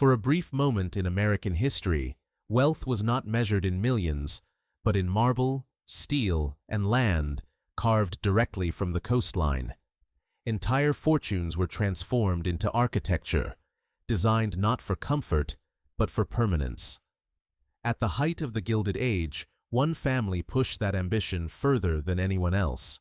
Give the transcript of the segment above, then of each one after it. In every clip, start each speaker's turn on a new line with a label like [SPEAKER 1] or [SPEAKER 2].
[SPEAKER 1] For a brief moment in American history, wealth was not measured in millions, but in marble, steel, and land carved directly from the coastline. Entire fortunes were transformed into architecture, designed not for comfort, but for permanence. At the height of the Gilded Age, one family pushed that ambition further than anyone else.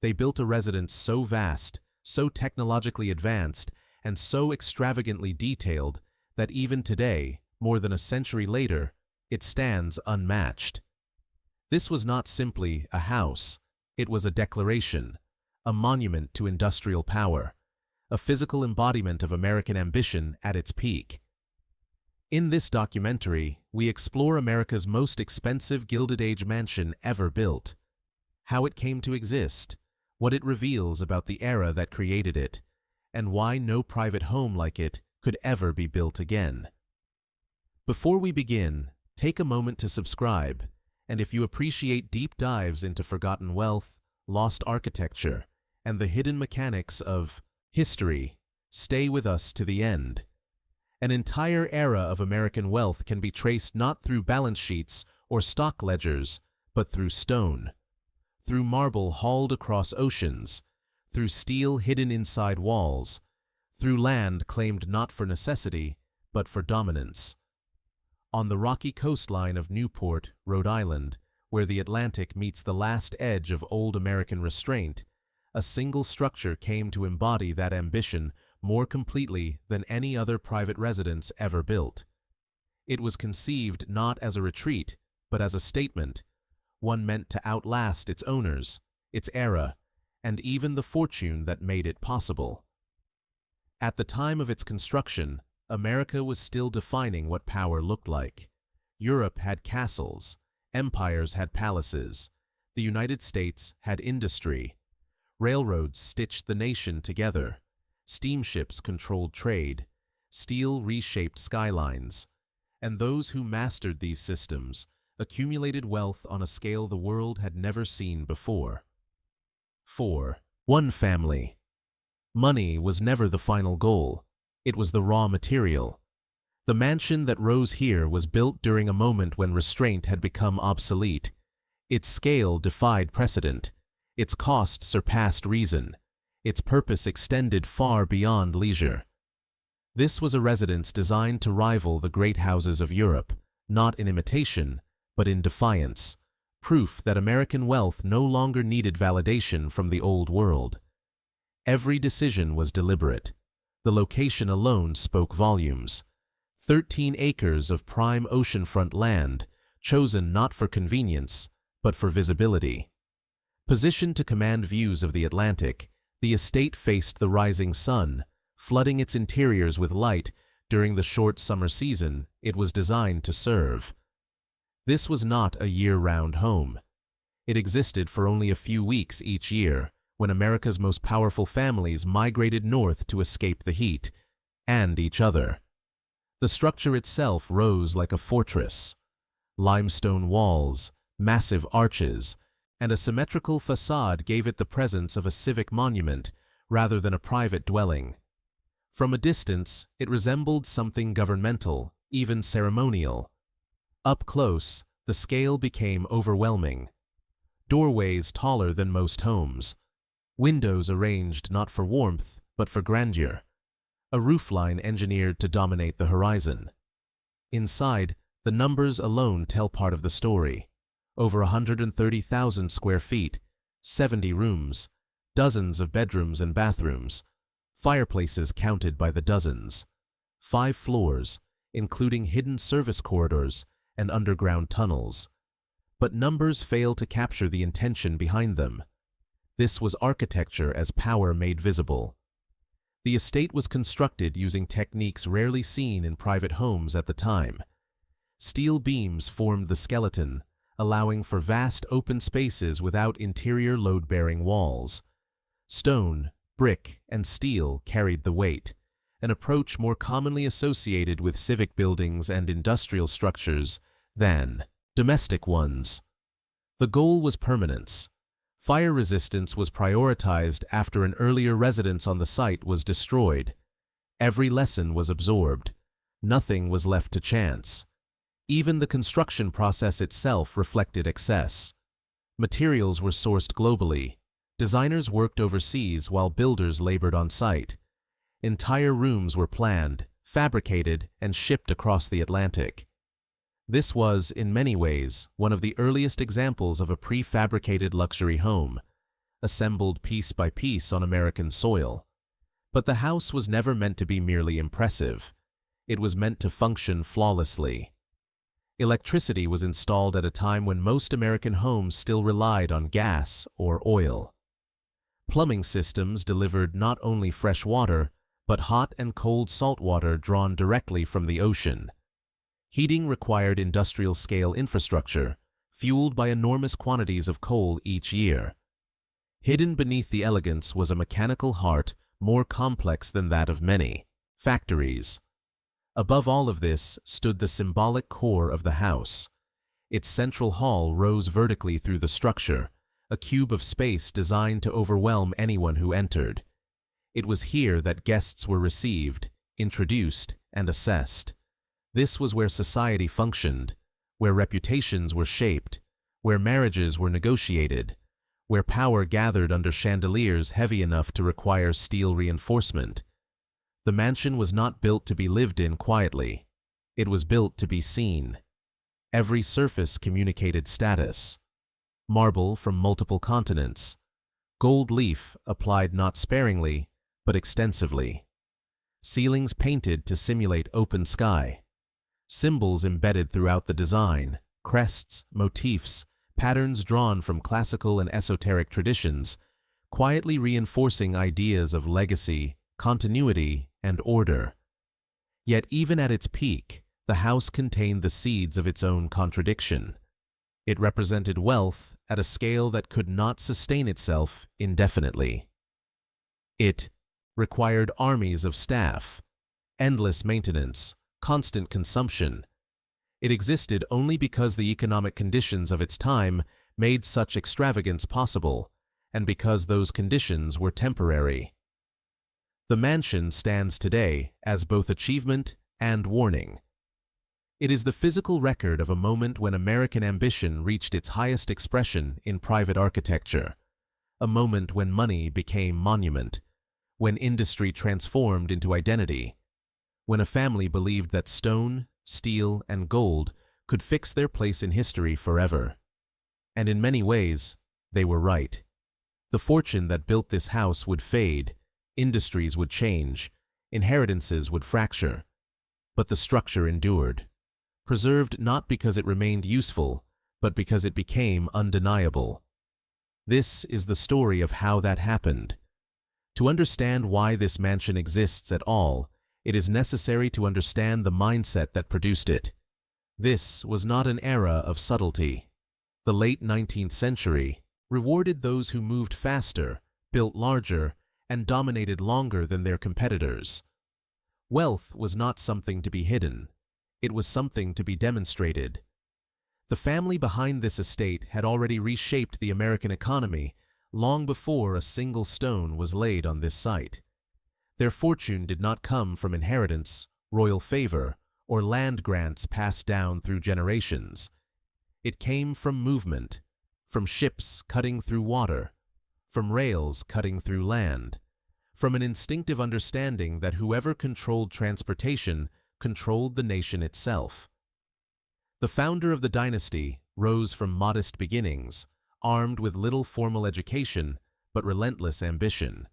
[SPEAKER 1] They built a residence so vast, so technologically advanced, and so extravagantly detailed that even today, more than a century later, it stands unmatched. This was not simply a house, it was a declaration, a monument to industrial power, a physical embodiment of American ambition at its peak. In this documentary, we explore America's most expensive Gilded Age mansion ever built, how it came to exist, what it reveals about the era that created it, and why no private home like it could ever be built again. Before we begin, take a moment to subscribe, and if you appreciate deep dives into forgotten wealth, lost architecture, and the hidden mechanics of history, stay with us to the end. An entire era of American wealth can be traced not through balance sheets or stock ledgers, but through stone, through marble hauled across oceans, through steel hidden inside walls, through land claimed not for necessity, but for dominance. On the rocky coastline of Newport, Rhode Island, where the Atlantic meets the last edge of old American restraint, a single structure came to embody that ambition more completely than any other private residence ever built. It was conceived not as a retreat, but as a statement, one meant to outlast its owners, its era, and even the fortune that made it possible. At the time of its construction, America was still defining what power looked like. Europe had castles, empires had palaces, the United States had industry. Railroads stitched the nation together, steamships controlled trade, steel reshaped skylines, and those who mastered these systems accumulated wealth on a scale the world had never seen before. 4. One family. Money was never the final goal, it was the raw material. The mansion that rose here was built during a moment when restraint had become obsolete. Its scale defied precedent, its cost surpassed reason, its purpose extended far beyond leisure. This was a residence designed to rival the great houses of Europe, not in imitation, but in defiance, proof that American wealth no longer needed validation from the old world. Every decision was deliberate. The location alone spoke volumes. 13 acres of prime oceanfront land, chosen not for convenience, but for visibility. Positioned to command views of the Atlantic, the estate faced the rising sun, flooding its interiors with light during the short summer season it was designed to serve. This was not a year-round home. It existed for only a few weeks each year, when America's most powerful families migrated north to escape the heat, and each other. The structure itself rose like a fortress. Limestone walls, massive arches, and a symmetrical facade gave it the presence of a civic monument rather than a private dwelling. From a distance, it resembled something governmental, even ceremonial. Up close, the scale became overwhelming. Doorways taller than most homes. Windows arranged not for warmth, but for grandeur. A roofline engineered to dominate the horizon. Inside, the numbers alone tell part of the story. Over 130,000 square feet, 70 rooms, dozens of bedrooms and bathrooms, fireplaces counted by the dozens, 5 floors, including hidden service corridors and underground tunnels. But numbers fail to capture the intention behind them. This was architecture as power made visible. The estate was constructed using techniques rarely seen in private homes at the time. Steel beams formed the skeleton, allowing for vast open spaces without interior load-bearing walls. Stone, brick, and steel carried the weight, an approach more commonly associated with civic buildings and industrial structures than domestic ones. The goal was permanence. Fire resistance was prioritized after an earlier residence on the site was destroyed. Every lesson was absorbed. Nothing was left to chance. Even the construction process itself reflected excess. Materials were sourced globally. Designers worked overseas while builders labored on site. Entire rooms were planned, fabricated, and shipped across the Atlantic. This was, in many ways, one of the earliest examples of a prefabricated luxury home, assembled piece by piece on American soil. But the house was never meant to be merely impressive. It was meant to function flawlessly. Electricity was installed at a time when most American homes still relied on gas or oil. Plumbing systems delivered not only fresh water, but hot and cold salt water drawn directly from the ocean. Heating required industrial-scale infrastructure, fueled by enormous quantities of coal each year. Hidden beneath the elegance was a mechanical heart more complex than that of many factories. Above all of this stood the symbolic core of the house. Its central hall rose vertically through the structure, a cube of space designed to overwhelm anyone who entered. It was here that guests were received, introduced, and assessed. This was where society functioned, where reputations were shaped, where marriages were negotiated, where power gathered under chandeliers heavy enough to require steel reinforcement. The mansion was not built to be lived in quietly. It was built to be seen. Every surface communicated status. Marble from multiple continents. Gold leaf applied not sparingly, but extensively. Ceilings painted to simulate open sky. Symbols embedded throughout the design, crests, motifs, patterns drawn from classical and esoteric traditions, quietly reinforcing ideas of legacy, continuity, and order. Yet even at its peak, the house contained the seeds of its own contradiction. It represented wealth at a scale that could not sustain itself indefinitely. It required armies of staff, endless maintenance, constant consumption. It existed only because the economic conditions of its time made such extravagance possible, and because those conditions were temporary. The mansion stands today as both achievement and warning. It is the physical record of a moment when American ambition reached its highest expression in private architecture, a moment when money became monument, when industry transformed into identity, when a family believed that stone, steel, and gold could fix their place in history forever. And in many ways, they were right. The fortune that built this house would fade, industries would change, inheritances would fracture, but the structure endured. Preserved not because it remained useful, but because it became undeniable. This is the story of how that happened. To understand why this mansion exists at all, it is necessary to understand the mindset that produced it. This was not an era of subtlety. The late 19th century rewarded those who moved faster, built larger, and dominated longer than their competitors. Wealth was not something to be hidden. It was something to be demonstrated. The family behind this estate had already reshaped the American economy long before a single stone was laid on this site. Their fortune did not come from inheritance, royal favor, or land grants passed down through generations. It came from movement, from ships cutting through water, from rails cutting through land, from an instinctive understanding that whoever controlled transportation controlled the nation itself. The founder of the dynasty rose from modest beginnings, armed with little formal education but relentless ambition.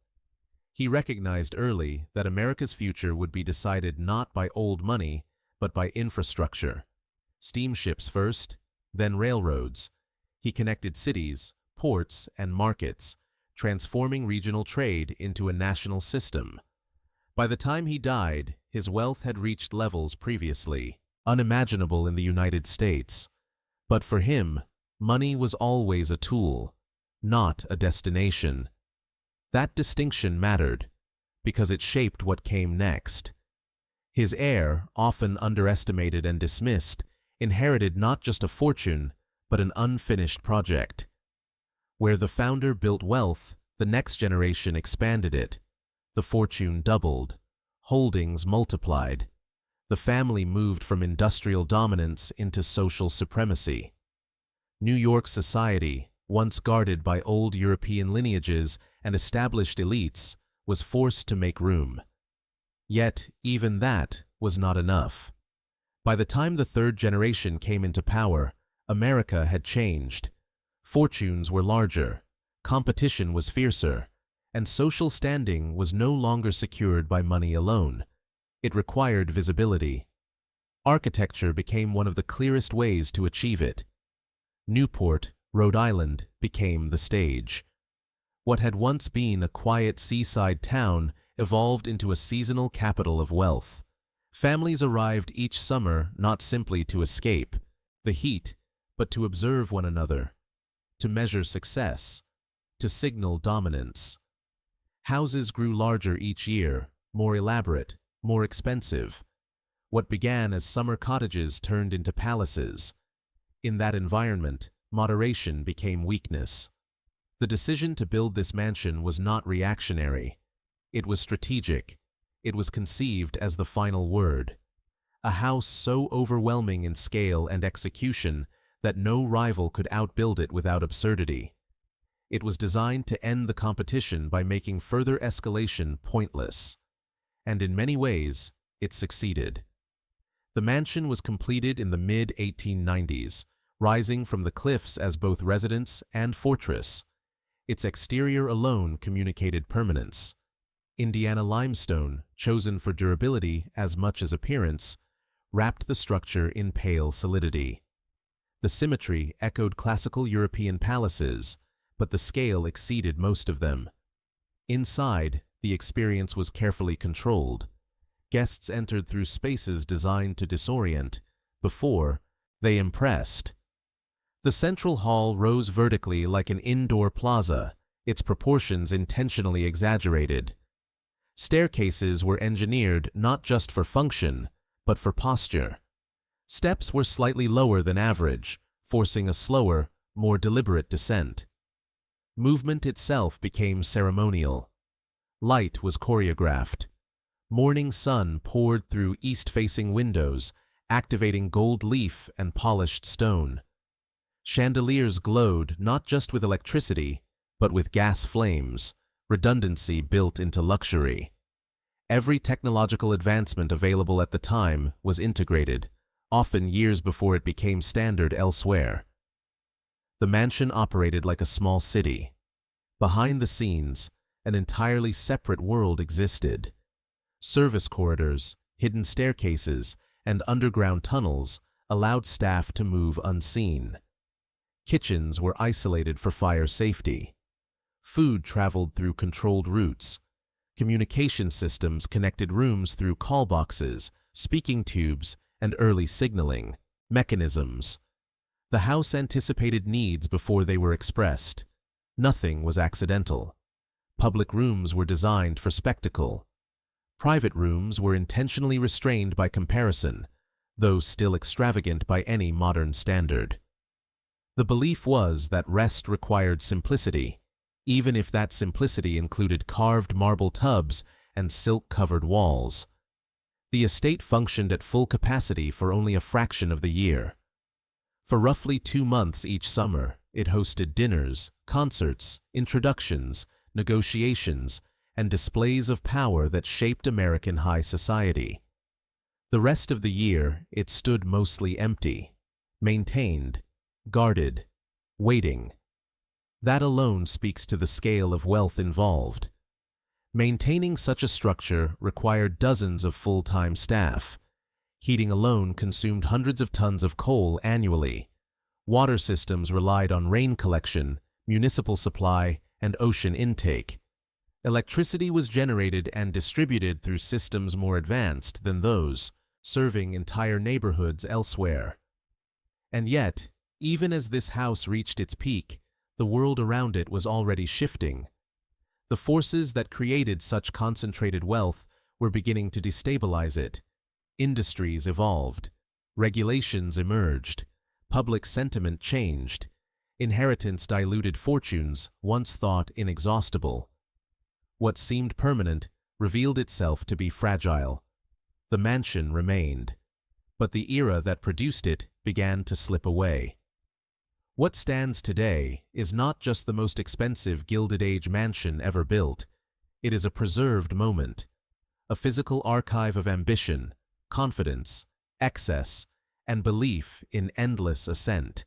[SPEAKER 1] He recognized early that America's future would be decided not by old money but by infrastructure. Steamships first, then railroads. He connected cities, ports, and markets, transforming regional trade into a national system. By the time he died, his wealth had reached levels previously unimaginable in the United States. But for him, money was always a tool, not a destination. That distinction mattered, because it shaped what came next. His heir, often underestimated and dismissed, inherited not just a fortune, but an unfinished project. Where the founder built wealth, the next generation expanded it. The fortune doubled. Holdings multiplied. The family moved from industrial dominance into social supremacy. New York society, once guarded by old European lineages and established elites, was forced to make room. Yet, even that was not enough. By the time the third generation came into power, America had changed. Fortunes were larger, competition was fiercer, and social standing was no longer secured by money alone. It required visibility. Architecture became one of the clearest ways to achieve it. Newport, Rhode Island, became the stage. What had once been a quiet seaside town evolved into a seasonal capital of wealth. Families arrived each summer not simply to escape the heat, but to observe one another, to measure success, to signal dominance. Houses grew larger each year, more elaborate, more expensive. What began as summer cottages turned into palaces. In that environment, moderation became weakness. The decision to build this mansion was not reactionary. It was strategic. It was conceived as the final word. A house so overwhelming in scale and execution that no rival could outbuild it without absurdity. It was designed to end the competition by making further escalation pointless. And in many ways, it succeeded. The mansion was completed in the mid-1890s, rising from the cliffs as both residence and fortress. Its exterior alone communicated permanence. Indiana limestone, chosen for durability as much as appearance, wrapped the structure in pale solidity. The symmetry echoed classical European palaces, but the scale exceeded most of them. Inside, the experience was carefully controlled. Guests entered through spaces designed to disorient. Before, they impressed. The central hall rose vertically like an indoor plaza, its proportions intentionally exaggerated. Staircases were engineered not just for function, but for posture. Steps were slightly lower than average, forcing a slower, more deliberate descent. Movement itself became ceremonial. Light was choreographed. Morning sun poured through east-facing windows, activating gold leaf and polished stone. Chandeliers glowed not just with electricity, but with gas flames, redundancy built into luxury. Every technological advancement available at the time was integrated, often years before it became standard elsewhere. The mansion operated like a small city. Behind the scenes, an entirely separate world existed. Service corridors, hidden staircases, and underground tunnels allowed staff to move unseen. Kitchens were isolated for fire safety. Food traveled through controlled routes. Communication systems connected rooms through call boxes, speaking tubes, and early signaling mechanisms. The house anticipated needs before they were expressed. Nothing was accidental. Public rooms were designed for spectacle. Private rooms were intentionally restrained by comparison, though still extravagant by any modern standard. The belief was that rest required simplicity, even if that simplicity included carved marble tubs and silk-covered walls. The estate functioned at full capacity for only a fraction of the year. For roughly 2 months each summer, it hosted dinners, concerts, introductions, negotiations, and displays of power that shaped American high society. The rest of the year, it stood mostly empty, maintained, guarded, waiting. That alone speaks to the scale of wealth involved. Maintaining such a structure required dozens of full-time staff. Heating alone consumed hundreds of tons of coal annually. Water systems relied on rain collection, municipal supply, and ocean intake. Electricity was generated and distributed through systems more advanced than those, serving entire neighborhoods elsewhere. And yet, even as this house reached its peak, the world around it was already shifting. The forces that created such concentrated wealth were beginning to destabilize it. Industries evolved. Regulations emerged. Public sentiment changed. Inheritance diluted fortunes once thought inexhaustible. What seemed permanent revealed itself to be fragile. The mansion remained, but the era that produced it began to slip away. What stands today is not just the most expensive Gilded Age mansion ever built. It is a preserved moment, a physical archive of ambition, confidence, excess, and belief in endless ascent.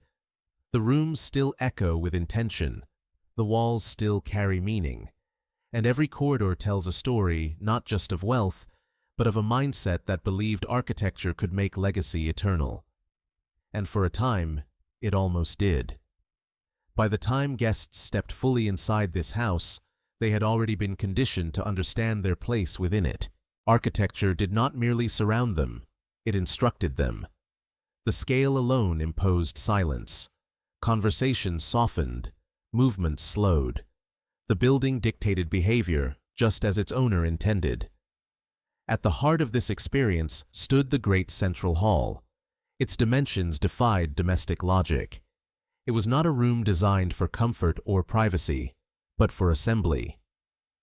[SPEAKER 1] The rooms still echo with intention, the walls still carry meaning, and every corridor tells a story not just of wealth, but of a mindset that believed architecture could make legacy eternal. And for a time, it almost did. By the time guests stepped fully inside this house, they had already been conditioned to understand their place within it. Architecture did not merely surround them, it instructed them. The scale alone imposed silence. Conversations softened, movements slowed. The building dictated behavior, just as its owner intended. At the heart of this experience stood the great central hall. Its dimensions defied domestic logic. It was not a room designed for comfort or privacy, but for assembly.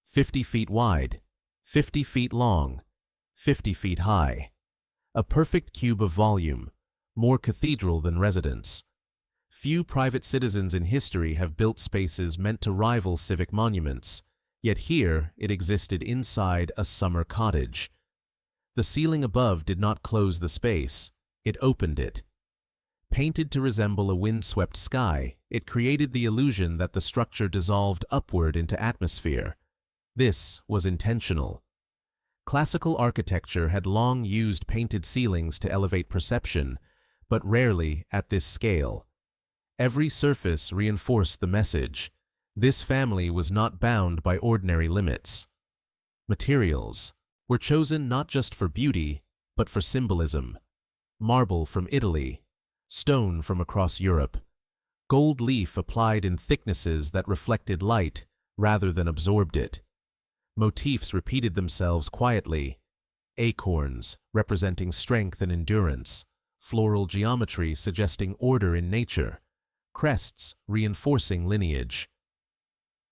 [SPEAKER 1] 50 feet wide, 50 feet long, 50 feet high. A perfect cube of volume, more cathedral than residence. Few private citizens in history have built spaces meant to rival civic monuments, yet here it existed inside a summer cottage. The ceiling above did not close the space, it opened it. Painted to resemble a wind-swept sky, it created the illusion that the structure dissolved upward into atmosphere. This was intentional. Classical architecture had long used painted ceilings to elevate perception, but rarely at this scale. Every surface reinforced the message. This family was not bound by ordinary limits. Materials were chosen not just for beauty, but for symbolism. Marble from Italy, stone from across Europe, gold leaf applied in thicknesses that reflected light rather than absorbed it. Motifs repeated themselves quietly. Acorns representing strength and endurance, floral geometry suggesting order in nature, crests reinforcing lineage.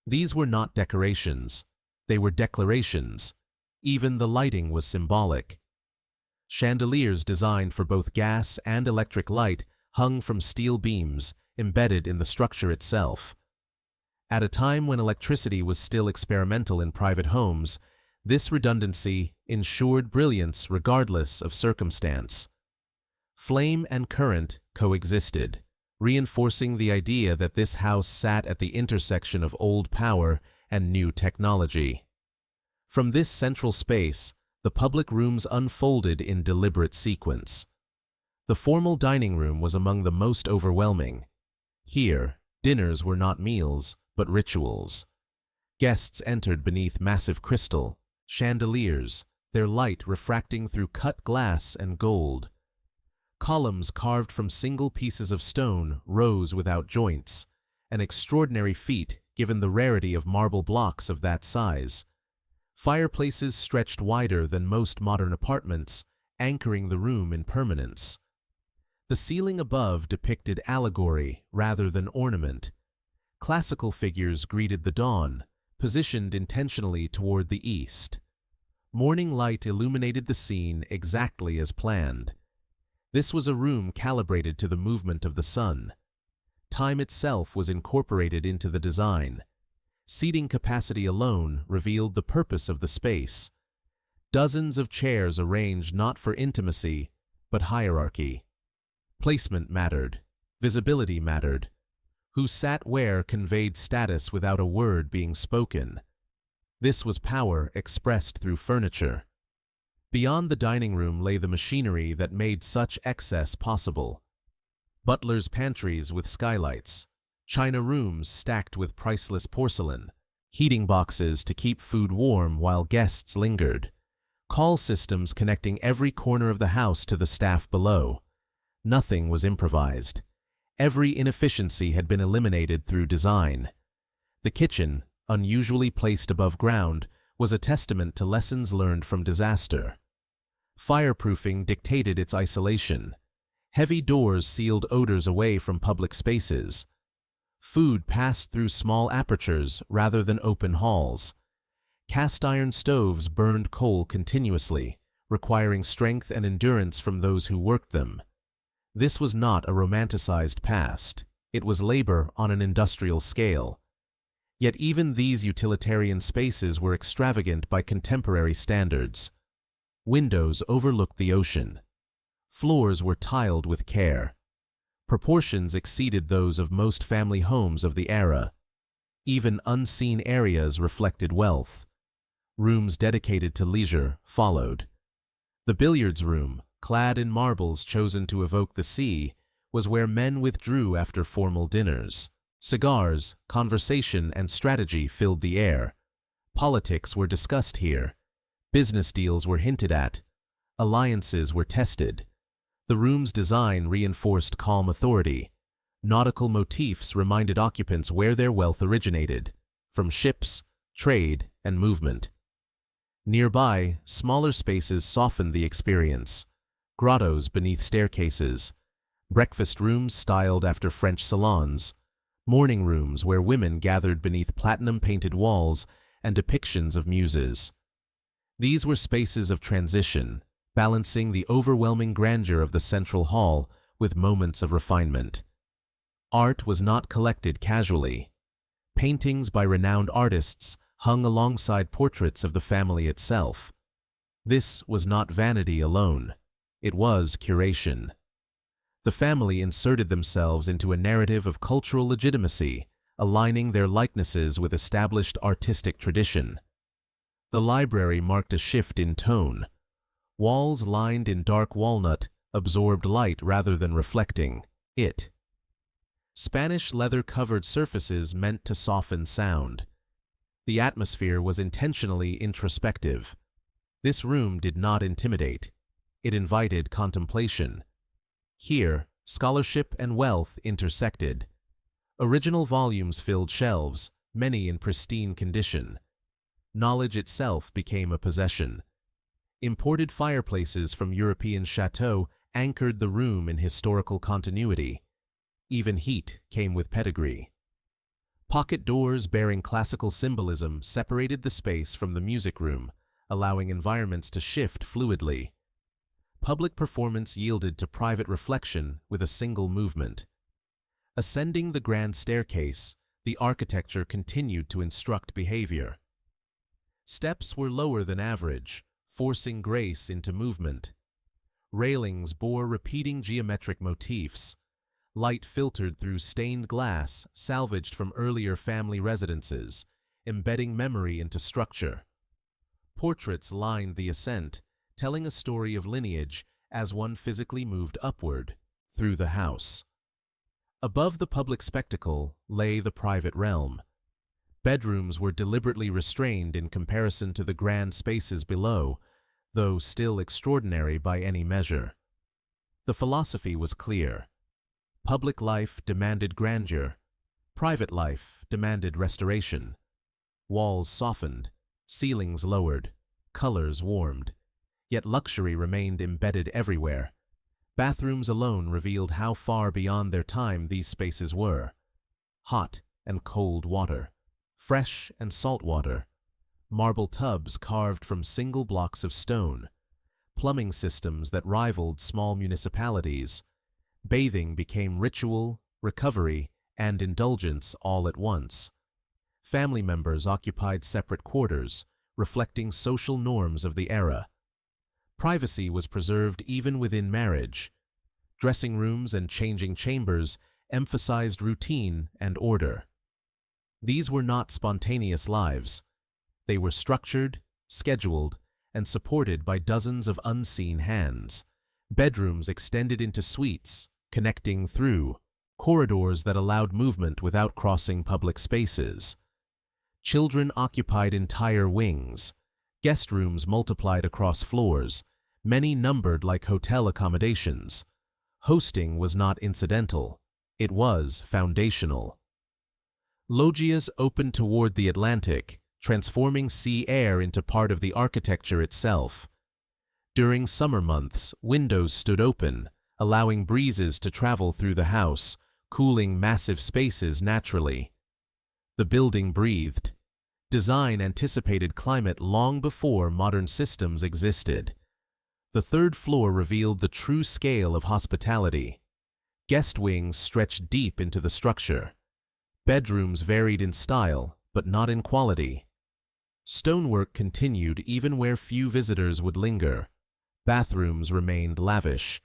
[SPEAKER 1] These were not decorations, they were declarations. Even the lighting was symbolic. Chandeliers designed for both gas and electric light hung from steel beams embedded in the structure itself. At a time when electricity was still experimental in private homes, this redundancy ensured brilliance regardless of circumstance. Flame and current coexisted, reinforcing the idea that this house sat at the intersection of old power and new technology. From this central space, the public rooms unfolded in deliberate sequence. The formal dining room was among the most overwhelming. Here, dinners were not meals, but rituals. Guests entered beneath massive crystal, chandeliers, their light refracting through cut glass and gold. Columns carved from single pieces of stone rose without joints, an extraordinary feat given the rarity of marble blocks of that size. Fireplaces stretched wider than most modern apartments, anchoring the room in permanence. The ceiling above depicted allegory rather than ornament. Classical figures greeted the dawn, positioned intentionally toward the east. Morning light illuminated the scene exactly as planned. This was a room calibrated to the movement of the sun. Time itself was incorporated into the design. Seating capacity alone revealed the purpose of the space. Dozens of chairs arranged not for intimacy, but hierarchy. Placement mattered. Visibility mattered. Who sat where conveyed status without a word being spoken. This was power expressed through furniture. Beyond the dining room lay the machinery that made such excess possible. Butler's pantries with skylights, china rooms stacked with priceless porcelain, heating boxes to keep food warm while guests lingered, call systems connecting every corner of the house to the staff below. Nothing was improvised. Every inefficiency had been eliminated through design. The kitchen, unusually placed above ground, was a testament to lessons learned from disaster. Fireproofing dictated its isolation. Heavy doors sealed odors away from public spaces. Food passed through small apertures rather than open halls. Cast iron stoves burned coal continuously, requiring strength and endurance from those who worked them. This was not a romanticized past. It was labor on an industrial scale. Yet even these utilitarian spaces were extravagant by contemporary standards. Windows overlooked the ocean. Floors were tiled with care. Proportions exceeded those of most family homes of the era. Even unseen areas reflected wealth. Rooms dedicated to leisure followed. The billiards room, clad in marbles chosen to evoke the sea, was where men withdrew after formal dinners. Cigars, conversation, and strategy filled the air. Politics were discussed here. Business deals were hinted at. Alliances were tested. The room's design reinforced calm authority. Nautical motifs reminded occupants where their wealth originated, from ships, trade, and movement. Nearby, smaller spaces softened the experience. Grottos beneath staircases, breakfast rooms styled after French salons, morning rooms where women gathered beneath platinum-painted walls, and depictions of muses. These were spaces of transition, balancing the overwhelming grandeur of the central hall with moments of refinement. Art was not collected casually. Paintings by renowned artists hung alongside portraits of the family itself. This was not vanity alone. It was curation. The family inserted themselves into a narrative of cultural legitimacy, aligning their likenesses with established artistic tradition. The library marked a shift in tone. Walls lined in dark walnut absorbed light rather than reflecting it. Spanish leather-covered surfaces meant to soften sound. The atmosphere was intentionally introspective. This room did not intimidate. It invited contemplation. Here, scholarship and wealth intersected. Original volumes filled shelves, many in pristine condition. Knowledge itself became a possession. Imported fireplaces from European chateaux anchored the room in historical continuity. Even heat came with pedigree. Pocket doors bearing classical symbolism separated the space from the music room, allowing environments to shift fluidly. Public performance yielded to private reflection with a single movement. Ascending the grand staircase, the architecture continued to instruct behavior. Steps were lower than average, forcing grace into movement. Railings bore repeating geometric motifs. Light filtered through stained glass salvaged from earlier family residences, embedding memory into structure. Portraits lined the ascent, telling a story of lineage as one physically moved upward, through the house. Above the public spectacle lay the private realm. Bedrooms were deliberately restrained in comparison to the grand spaces below, though still extraordinary by any measure. The philosophy was clear. Public life demanded grandeur. Private life demanded restoration. Walls softened, ceilings lowered, colors warmed. Yet luxury remained embedded everywhere. Bathrooms alone revealed how far beyond their time these spaces were. Hot and cold water, fresh and salt water, marble tubs carved from single blocks of stone, plumbing systems that rivaled small municipalities. Bathing became ritual, recovery, and indulgence all at once. Family members occupied separate quarters, reflecting social norms of the era. Privacy was preserved even within marriage. Dressing rooms and changing chambers emphasized routine and order. These were not spontaneous lives. They were structured, scheduled, and supported by dozens of unseen hands. Bedrooms extended into suites, connecting through corridors that allowed movement without crossing public spaces. Children occupied entire wings. Guest rooms multiplied across floors, many numbered like hotel accommodations. Hosting was not incidental. It was foundational. Loggias opened toward the Atlantic, transforming sea air into part of the architecture itself. During summer months, windows stood open, allowing breezes to travel through the house, cooling massive spaces naturally. The building breathed. Design anticipated climate long before modern systems existed. The third floor revealed the true scale of hospitality. Guest wings stretched deep into the structure. Bedrooms varied in style, but not in quality. Stonework continued even where few visitors would linger. Bathrooms remained lavish.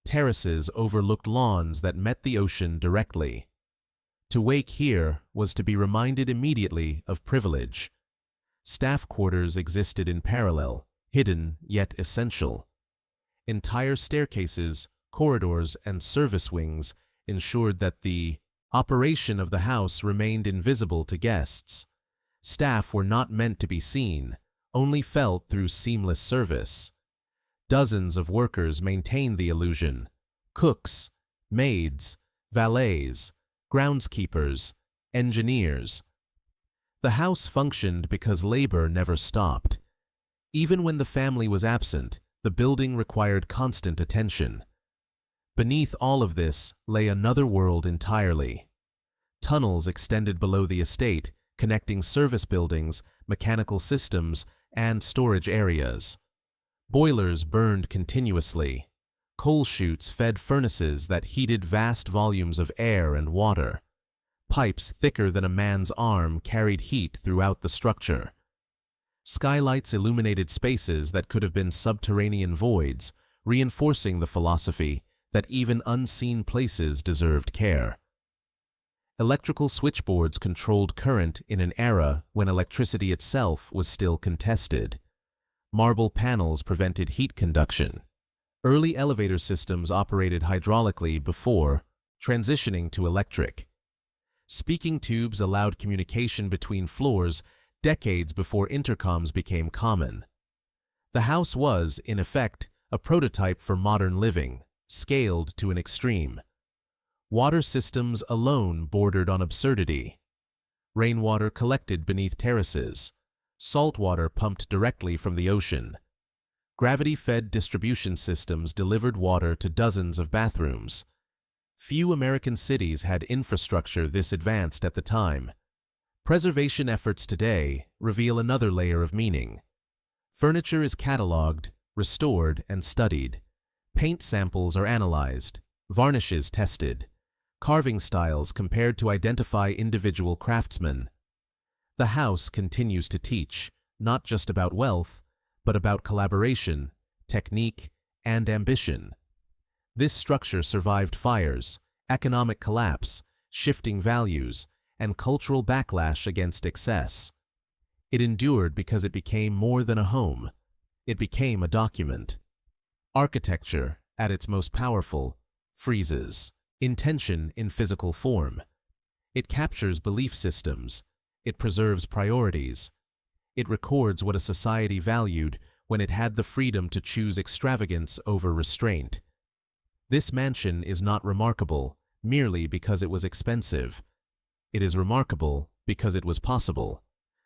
[SPEAKER 1] Terraces overlooked lawns that met the ocean directly. To wake here was to be reminded immediately of privilege. Staff quarters existed in parallel, hidden yet essential. Entire staircases, corridors, and service wings ensured that the operation of the house remained invisible to guests. Staff were not meant to be seen, only felt through seamless service. Dozens of workers maintained the illusion: cooks, maids, valets, groundskeepers, engineers. The house functioned because labor never stopped. Even when the family was absent, the building required constant attention. Beneath all of this lay another world entirely. Tunnels extended below the estate, connecting service buildings, mechanical systems, and storage areas. Boilers burned continuously. Coal chutes fed furnaces that heated vast volumes of air and water. Pipes thicker than a man's arm carried heat throughout the structure. Skylights illuminated spaces that could have been subterranean voids, reinforcing the philosophy that even unseen places deserved care. Electrical switchboards controlled current in an era when electricity itself was still contested. Marble panels prevented heat conduction. Early elevator systems operated hydraulically before transitioning to electric. Speaking tubes allowed communication between floors decades before intercoms became common. The house was, in effect, a prototype for modern living, scaled to an extreme. Water systems alone bordered on absurdity. Rainwater collected beneath terraces. Salt water pumped directly from the ocean. Gravity-fed distribution systems delivered water to dozens of bathrooms. Few American cities had infrastructure this advanced at the time. Preservation efforts today reveal another layer of meaning. Furniture is cataloged, restored, and studied. Paint samples are analyzed, varnishes tested, carving styles compared to identify individual craftsmen. The house continues to teach, not just about wealth, but about collaboration, technique, and ambition. This structure survived fires, economic collapse, shifting values, and cultural backlash against excess. It endured because it became more than a home. It became a document. Architecture, at its most powerful, freezes intention in physical form. It captures belief systems. It preserves priorities. It records what a society valued when it had the freedom to choose extravagance over restraint. This mansion is not remarkable merely because it was expensive. It is remarkable because it was possible,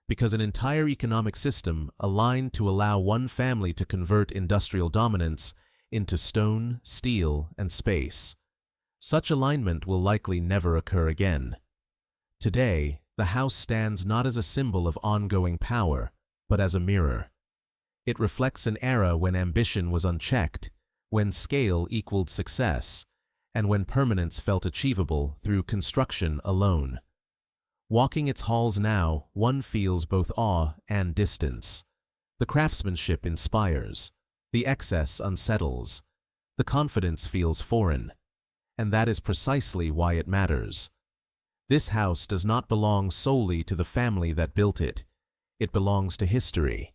[SPEAKER 1] because an entire economic system aligned to allow one family to convert industrial dominance into stone, steel, and space. Such alignment will likely never occur again. Today, the house stands not as a symbol of ongoing power, but as a mirror. It reflects an era when ambition was unchecked, when scale equaled success, and when permanence felt achievable through construction alone. Walking its halls now, one feels both awe and distance. The craftsmanship inspires, the excess unsettles, the confidence feels foreign, and that is precisely why it matters. This house does not belong solely to the family that built it. It belongs to history.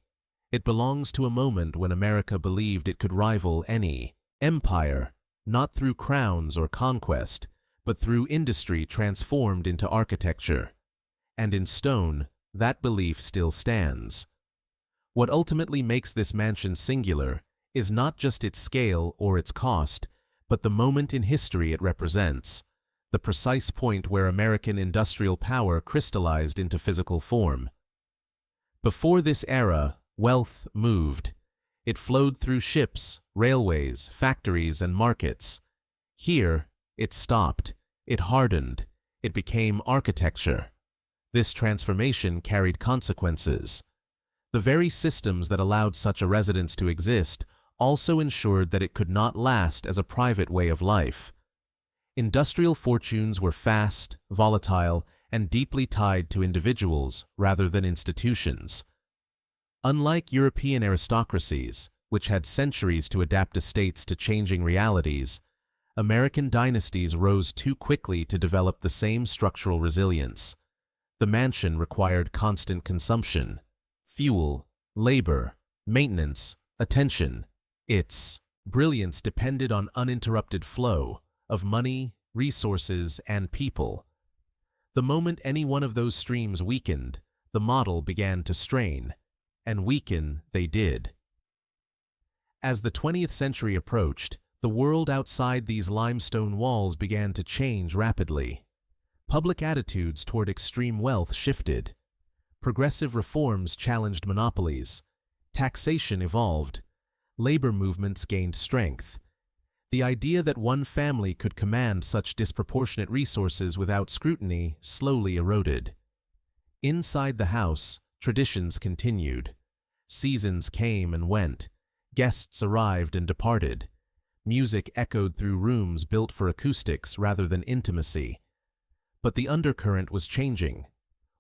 [SPEAKER 1] It belongs to a moment when America believed it could rival any empire, not through crowns or conquest, but through industry transformed into architecture. And in stone, that belief still stands. What ultimately makes this mansion singular is not just its scale or its cost, but the moment in history it represents, the precise point where American industrial power crystallized into physical form. Before this era, wealth moved. It flowed through ships, railways, factories, and markets. Here, it stopped. It hardened. It became architecture. This transformation carried consequences. The very systems that allowed such a residence to exist also ensured that it could not last as a private way of life. Industrial fortunes were fast, volatile, and deeply tied to individuals rather than institutions. Unlike European aristocracies, which had centuries to adapt estates to changing realities, American dynasties rose too quickly to develop the same structural resilience. The mansion required constant consumption, fuel, labor, maintenance, attention. Its brilliance depended on uninterrupted flow of money, resources, and people. The moment any one of those streams weakened, the model began to strain, and weaken they did. As the 20th century approached, the world outside these limestone walls began to change rapidly. Public attitudes toward extreme wealth shifted. Progressive reforms challenged monopolies. Taxation evolved. Labor movements gained strength. The idea that one family could command such disproportionate resources without scrutiny slowly eroded. Inside the house, traditions continued. Seasons came and went. Guests arrived and departed. Music echoed through rooms built for acoustics rather than intimacy. But the undercurrent was changing.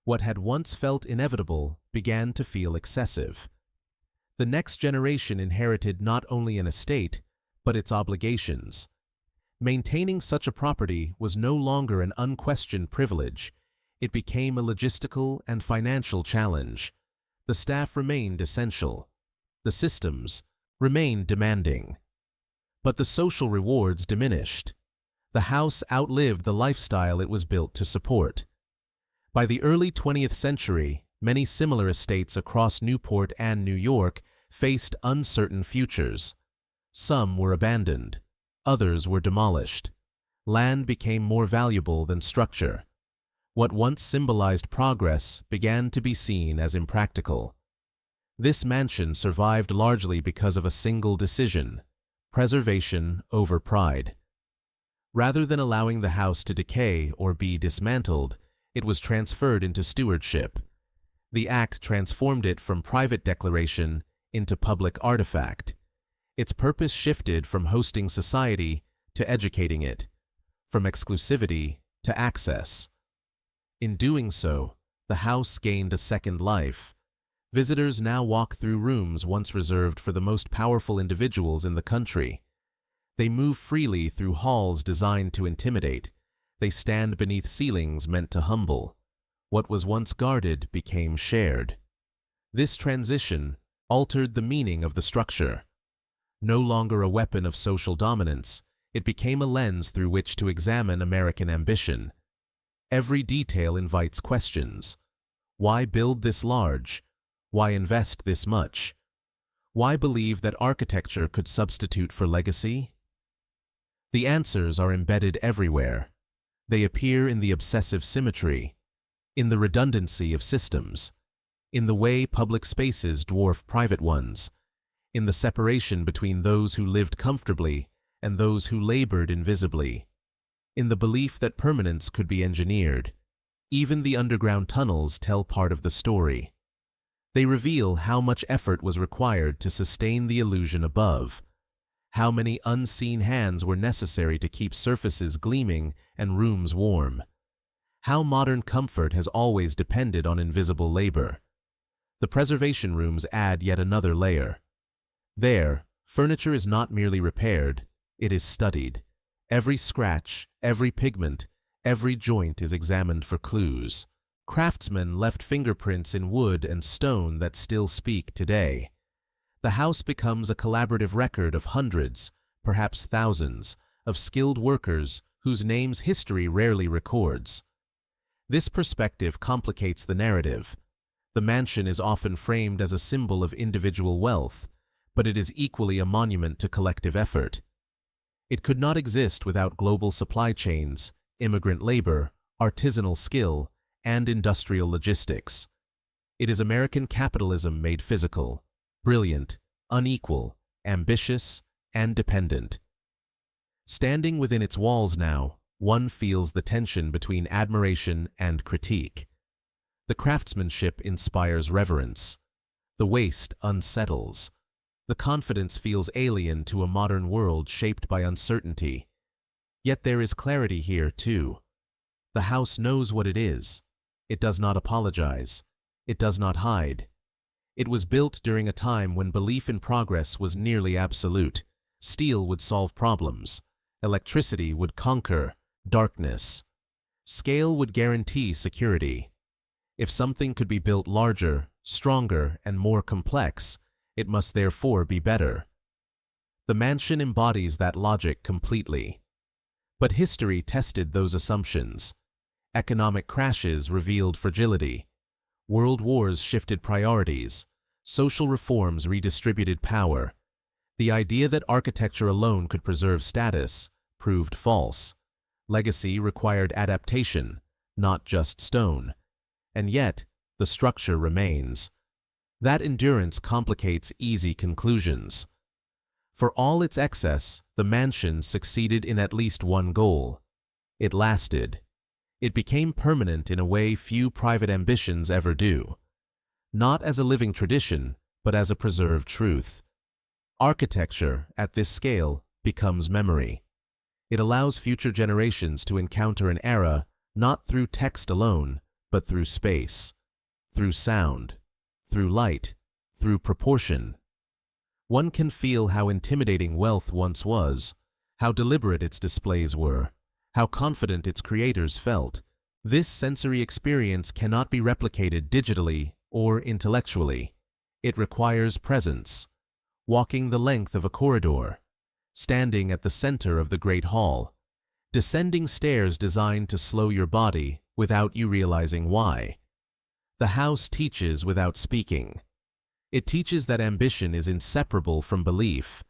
[SPEAKER 1] What had once felt inevitable began to feel excessive. The next generation inherited not only an estate, but its obligations. Maintaining such a property was no longer an unquestioned privilege. It became a logistical and financial challenge. The staff remained essential. The systems remained demanding. But the social rewards diminished. The house outlived the lifestyle it was built to support. By the early 20th century, many similar estates across Newport and New York faced uncertain futures. Some were abandoned. Others were demolished. Land became more valuable than structure. What once symbolized progress began to be seen as impractical. This mansion survived largely because of a single decision: preservation over pride. Rather than allowing the house to decay or be dismantled, it was transferred into stewardship. The act transformed it from private declaration into public artifact. Its purpose shifted from hosting society to educating it, from exclusivity to access. In doing so, the house gained a second life. Visitors now walk through rooms once reserved for the most powerful individuals in the country. They move freely through halls designed to intimidate. They stand beneath ceilings meant to humble. What was once guarded became shared. This transition altered the meaning of the structure. No longer a weapon of social dominance, it became a lens through which to examine American ambition. Every detail invites questions. Why build this large? Why invest this much? Why believe that architecture could substitute for legacy? The answers are embedded everywhere. They appear in the obsessive symmetry, in the redundancy of systems, in the way public spaces dwarf private ones, in the separation between those who lived comfortably and those who labored invisibly, in the belief that permanence could be engineered. Even the underground tunnels tell part of the story. They reveal how much effort was required to sustain the illusion above, how many unseen hands were necessary to keep surfaces gleaming and rooms warm, how modern comfort has always depended on invisible labor. The preservation rooms add yet another layer. There, furniture is not merely repaired, it is studied. Every scratch, every pigment, every joint is examined for clues. Craftsmen left fingerprints in wood and stone that still speak today. The house becomes a collaborative record of hundreds, perhaps thousands, of skilled workers whose names history rarely records. This perspective complicates the narrative. The mansion is often framed as a symbol of individual wealth, but it is equally a monument to collective effort. It could not exist without global supply chains, immigrant labor, artisanal skill, and industrial logistics. It is American capitalism made physical, brilliant, unequal, ambitious, and dependent. Standing within its walls now, one feels the tension between admiration and critique. The craftsmanship inspires reverence. The waste unsettles. The confidence feels alien to a modern world shaped by uncertainty. Yet there is clarity here, too. The house knows what it is. It does not apologize. It does not hide. It was built during a time when belief in progress was nearly absolute. Steel would solve problems. Electricity would conquer darkness. Scale would guarantee security. If something could be built larger, stronger, and more complex, it must therefore be better. The mansion embodies that logic completely. But history tested those assumptions. Economic crashes revealed fragility. World wars shifted priorities. Social reforms redistributed power. The idea that architecture alone could preserve status proved false. Legacy required adaptation, not just stone. And yet, the structure remains. That endurance complicates easy conclusions. For all its excess, the mansion succeeded in at least one goal. It lasted. It became permanent in a way few private ambitions ever do. Not as a living tradition, but as a preserved truth. Architecture, at this scale, becomes memory. It allows future generations to encounter an era not through text alone, but through space, through sound, through light, through proportion. One can feel how intimidating wealth once was, how deliberate its displays were, how confident its creators felt. This sensory experience cannot be replicated digitally or intellectually. It requires presence. Walking the length of a corridor, standing at the center of the Great Hall, descending stairs designed to slow your body without you realizing why. The house teaches without speaking. It teaches that ambition is inseparable from belief,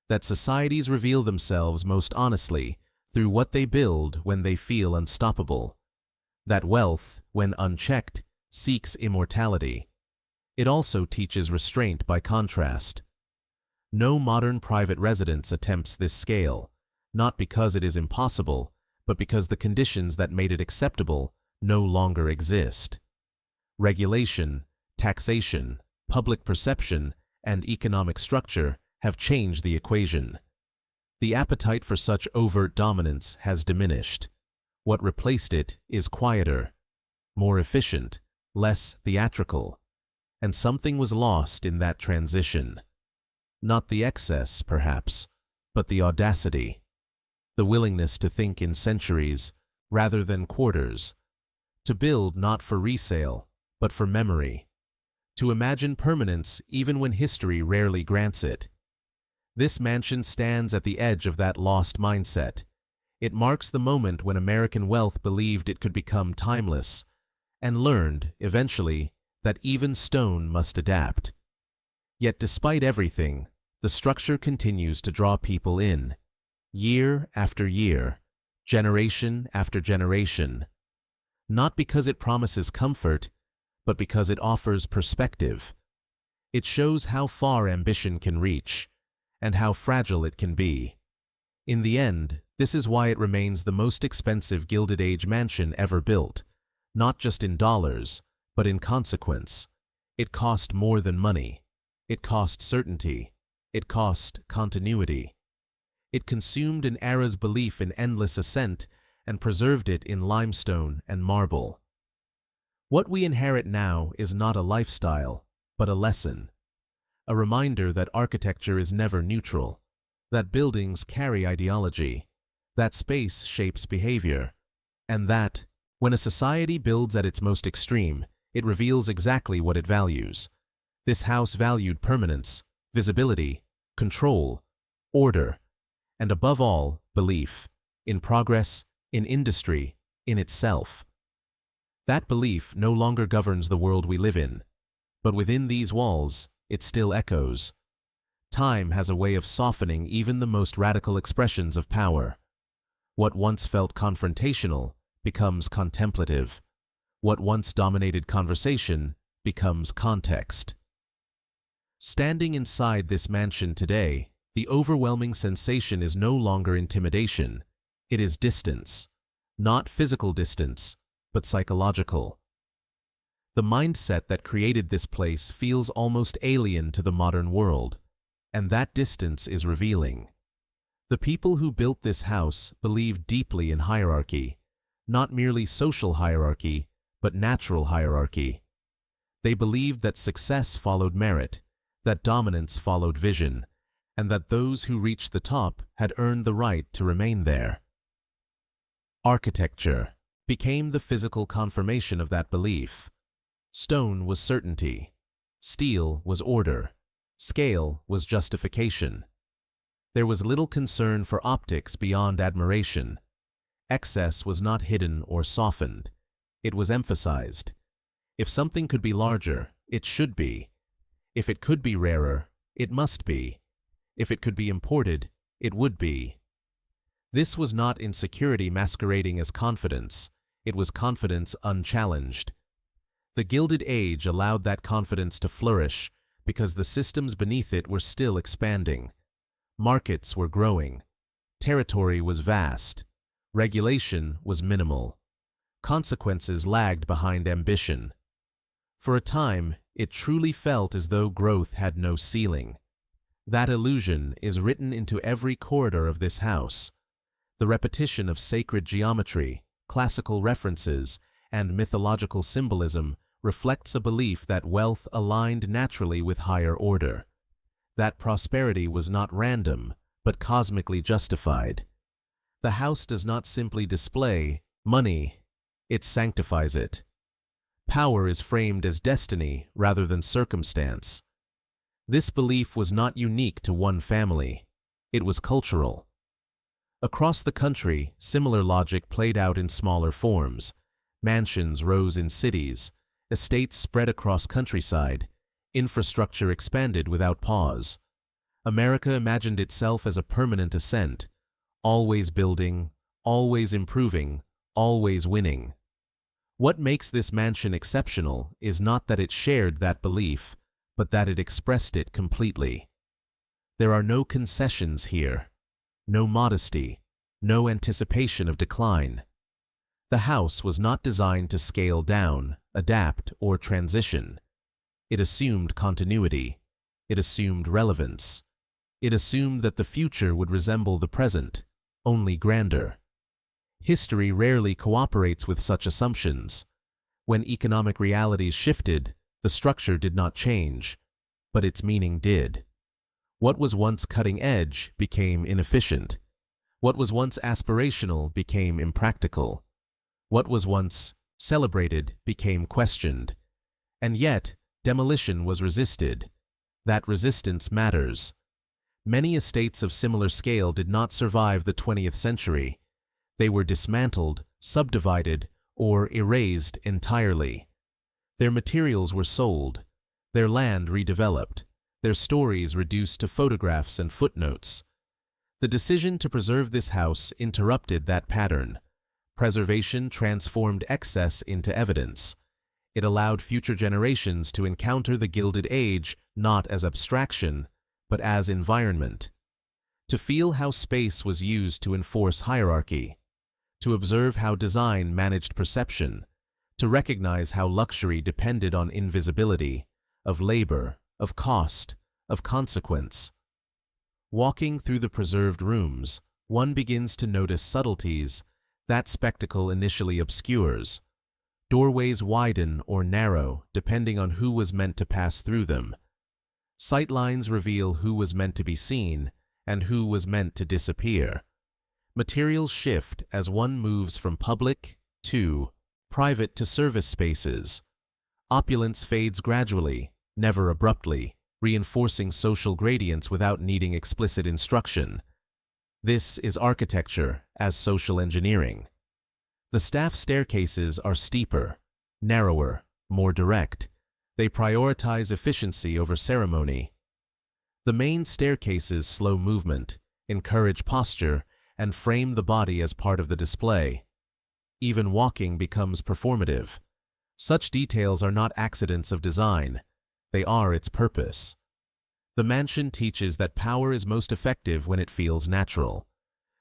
[SPEAKER 1] that societies reveal themselves most honestly through what they build when they feel unstoppable, that wealth, when unchecked, seeks immortality. It also teaches restraint by contrast. No modern private residence attempts this scale, not because it is impossible, but because the conditions that made it acceptable no longer exist. Regulation, taxation, public perception, and economic structure have changed the equation. The appetite for such overt dominance has diminished. What replaced it is quieter, more efficient, less theatrical, and something was lost in that transition. Not the excess, perhaps, but the audacity, the willingness to think in centuries rather than quarters, to build not for resale, but for memory, to imagine permanence even when history rarely grants it. This mansion stands at the edge of that lost mindset. It marks the moment when American wealth believed it could become timeless, and learned, eventually, that even stone must adapt. Yet despite everything, the structure continues to draw people in, year after year, generation after generation, not because it promises comfort, but because it offers perspective. It shows how far ambition can reach, and how fragile it can be. In the end, this is why it remains the most expensive Gilded Age mansion ever built, not just in dollars, but in consequence. It cost more than money. It cost certainty. It cost continuity. It consumed an era's belief in endless ascent and preserved it in limestone and marble. What we inherit now is not a lifestyle, but a lesson. A reminder that architecture is never neutral, that buildings carry ideology, that space shapes behavior, and that, when a society builds at its most extreme, it reveals exactly what it values. This house valued permanence, visibility, control, order, and above all, belief, in progress, in industry, in itself. That belief no longer governs the world we live in, but within these walls, it still echoes. Time has a way of softening even the most radical expressions of power. What once felt confrontational becomes contemplative. What once dominated conversation becomes context. Standing inside this mansion today, the overwhelming sensation is no longer intimidation. It is distance. Not physical distance, but psychological. The mindset that created this place feels almost alien to the modern world, and that distance is revealing. The people who built this house believed deeply in hierarchy, not merely social hierarchy, but natural hierarchy. They believed that success followed merit, that dominance followed vision, and that those who reached the top had earned the right to remain there. Architecture became the physical confirmation of that belief. Stone was certainty. Steel was order. Scale was justification. There was little concern for optics beyond admiration. Excess was not hidden or softened. It was emphasized. If something could be larger, it should be. If it could be rarer, it must be. If it could be imported, it would be. This was not insecurity masquerading as confidence. It was confidence unchallenged. The Gilded Age allowed that confidence to flourish because the systems beneath it were still expanding. Markets were growing. Territory was vast. Regulation was minimal. Consequences lagged behind ambition. For a time, it truly felt as though growth had no ceiling. That illusion is written into every corridor of this house. The repetition of sacred geometry, classical references, and mythological symbolism reflects a belief that wealth aligned naturally with higher order. That prosperity was not random, but cosmically justified. The house does not simply display money, it sanctifies it. Power is framed as destiny rather than circumstance. This belief was not unique to one family. It was cultural. Across the country, similar logic played out in smaller forms. Mansions rose in cities, estates spread across countryside, infrastructure expanded without pause. America imagined itself as a permanent ascent, always building, always improving, always winning. What makes this mansion exceptional is not that it shared that belief, but that it expressed it completely. There are no concessions here, no modesty, no anticipation of decline. The house was not designed to scale down, adapt, or transition. It assumed continuity. It assumed relevance. It assumed that the future would resemble the present, only grander. History rarely cooperates with such assumptions. When economic realities shifted, the structure did not change, but its meaning did. What was once cutting edge became inefficient. What was once aspirational became impractical. What was once celebrated became questioned. And yet, demolition was resisted. That resistance matters. Many estates of similar scale did not survive the 20th century. They were dismantled, subdivided, or erased entirely. Their materials were sold, their land redeveloped, their stories reduced to photographs and footnotes. The decision to preserve this house interrupted that pattern. Preservation transformed excess into evidence. It allowed future generations to encounter the Gilded Age not as abstraction, but as environment. To feel how space was used to enforce hierarchy. To observe how design managed perception. To recognize how luxury depended on invisibility, of labor, of cost, of consequence. Walking through the preserved rooms, one begins to notice subtleties that spectacle initially obscures. Doorways widen or narrow depending on who was meant to pass through them. Sightlines reveal who was meant to be seen and who was meant to disappear. Materials shift as one moves from public to private to service spaces. Opulence fades gradually, never abruptly, reinforcing social gradients without needing explicit instruction. This is architecture as social engineering. The staff staircases are steeper, narrower, more direct. They prioritize efficiency over ceremony. The main staircases slow movement, encourage posture, and frame the body as part of the display. Even walking becomes performative. Such details are not accidents of design. They are its purpose. The mansion teaches that power is most effective when it feels natural,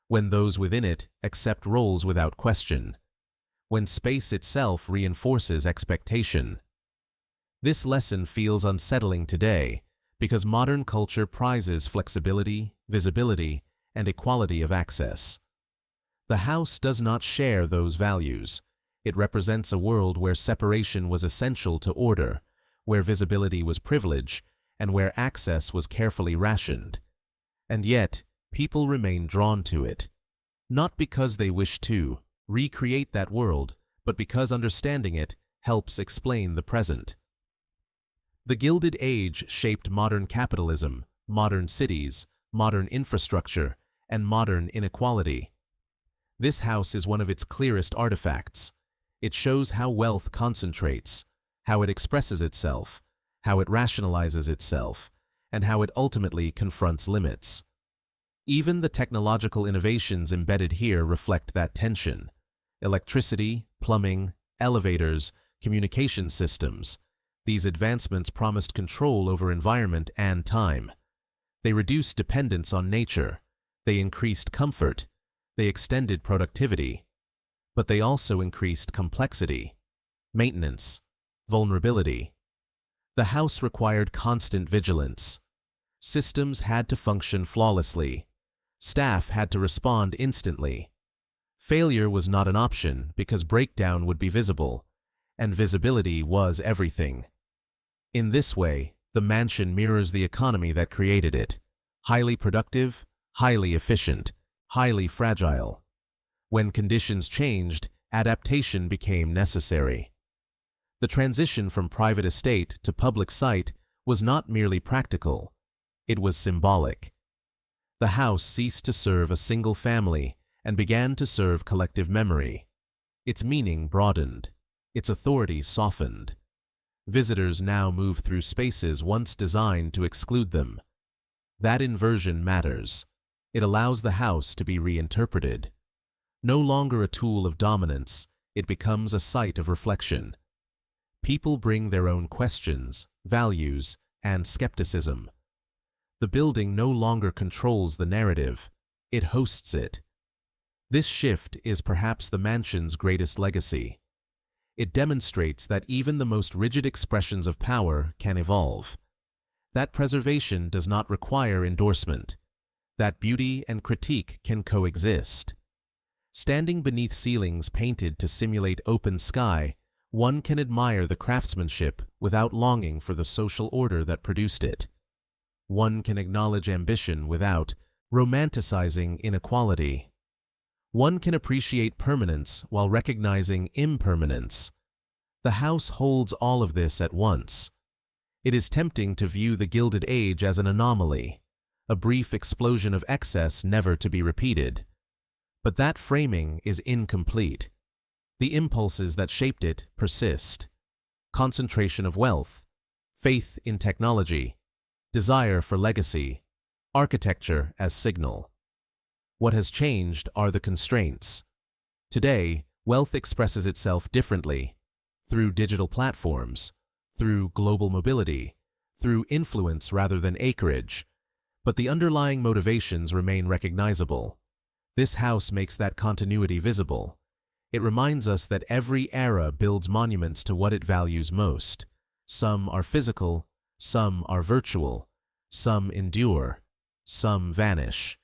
[SPEAKER 1] when those within it accept roles without question, when space itself reinforces expectation. This lesson feels unsettling today Because modern culture prizes flexibility, visibility, and equality of access. The house does not share those values. It represents a world where separation was essential to order, where visibility was privilege, and where access was carefully rationed. And yet, people remain drawn to it. Not because they wish to recreate that world, but because understanding it helps explain the present. The Gilded Age shaped modern capitalism, modern cities, modern infrastructure, and modern inequality. This house is one of its clearest artifacts. It shows how wealth concentrates, how it expresses itself, how it rationalizes itself, and how it ultimately confronts limits. Even the technological innovations embedded here reflect that tension. Electricity, plumbing, elevators, communication systems. These advancements promised control over environment and time. They reduced dependence on nature. They increased comfort. They extended productivity. But they also increased complexity, maintenance, vulnerability. The house required constant vigilance. Systems had to function flawlessly. Staff had to respond instantly. Failure was not an option because breakdown would be visible, and visibility was everything. In this way, the mansion mirrors the economy that created it. Highly productive, highly efficient, highly fragile. When conditions changed, adaptation became necessary. The transition from private estate to public site was not merely practical, it was symbolic. The house ceased to serve a single family and began to serve collective memory. Its meaning broadened, its authority softened. Visitors now move through spaces once designed to exclude them. That inversion matters. It allows the house to be reinterpreted. No longer a tool of dominance, it becomes a site of reflection. People bring their own questions, values, and skepticism. The building no longer controls the narrative, it hosts it. This shift is perhaps the mansion's greatest legacy. It demonstrates that even the most rigid expressions of power can evolve. That preservation does not require endorsement. That beauty and critique can coexist. Standing beneath ceilings painted to simulate open sky, one can admire the craftsmanship without longing for the social order that produced it. One can acknowledge ambition without romanticizing inequality. One can appreciate permanence while recognizing impermanence. The house holds all of this at once. It is tempting to view the Gilded Age as an anomaly, a brief explosion of excess never to be repeated. But that framing is incomplete. The impulses that shaped it persist. Concentration of wealth, faith in technology, desire for legacy, architecture as signal. What has changed are the constraints. Today, wealth expresses itself differently, through digital platforms, through global mobility, through influence rather than acreage, but the underlying motivations remain recognizable. This house makes that continuity visible. It reminds us that every era builds monuments to what it values most. Some are physical, some are virtual, some endure, some vanish.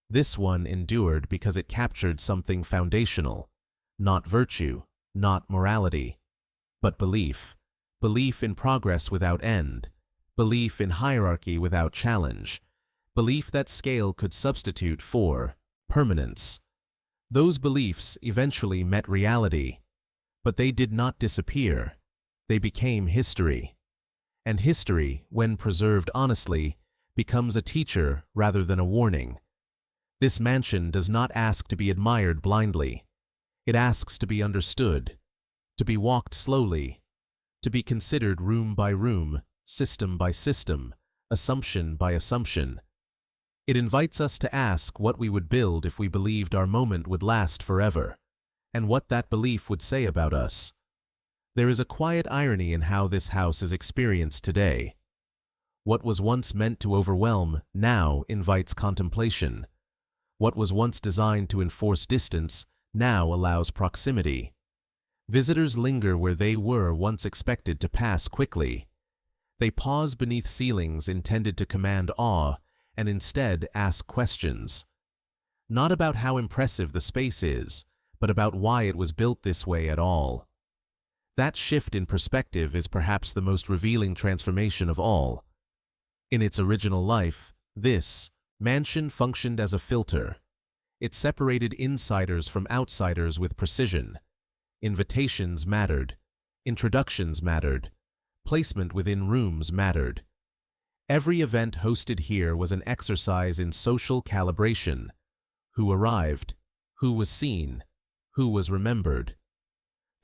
[SPEAKER 1] This one endured because it captured something foundational, not virtue, not morality, but belief. Belief in progress without end, belief in hierarchy without challenge, belief that scale could substitute for permanence. Those beliefs eventually met reality, but they did not disappear. They became history. And history, when preserved honestly, becomes a teacher rather than a warning. This mansion does not ask to be admired blindly. It asks to be understood, to be walked slowly, to be considered room by room, system by system, assumption by assumption. It invites us to ask what we would build if we believed our moment would last forever, and what that belief would say about us. There is a quiet irony in how this house is experienced today. What was once meant to overwhelm now invites contemplation. What was once designed to enforce distance now allows proximity. Visitors linger where they were once expected to pass quickly. They pause beneath ceilings intended to command awe and instead ask questions. Not about how impressive the space is, but about why it was built this way at all. That shift in perspective is perhaps the most revealing transformation of all. In its original life, this mansion functioned as a filter. It separated insiders from outsiders with precision. Invitations mattered. Introductions mattered. Placement within rooms mattered. Every event hosted here was an exercise in social calibration. Who arrived? Who was seen? Who was remembered?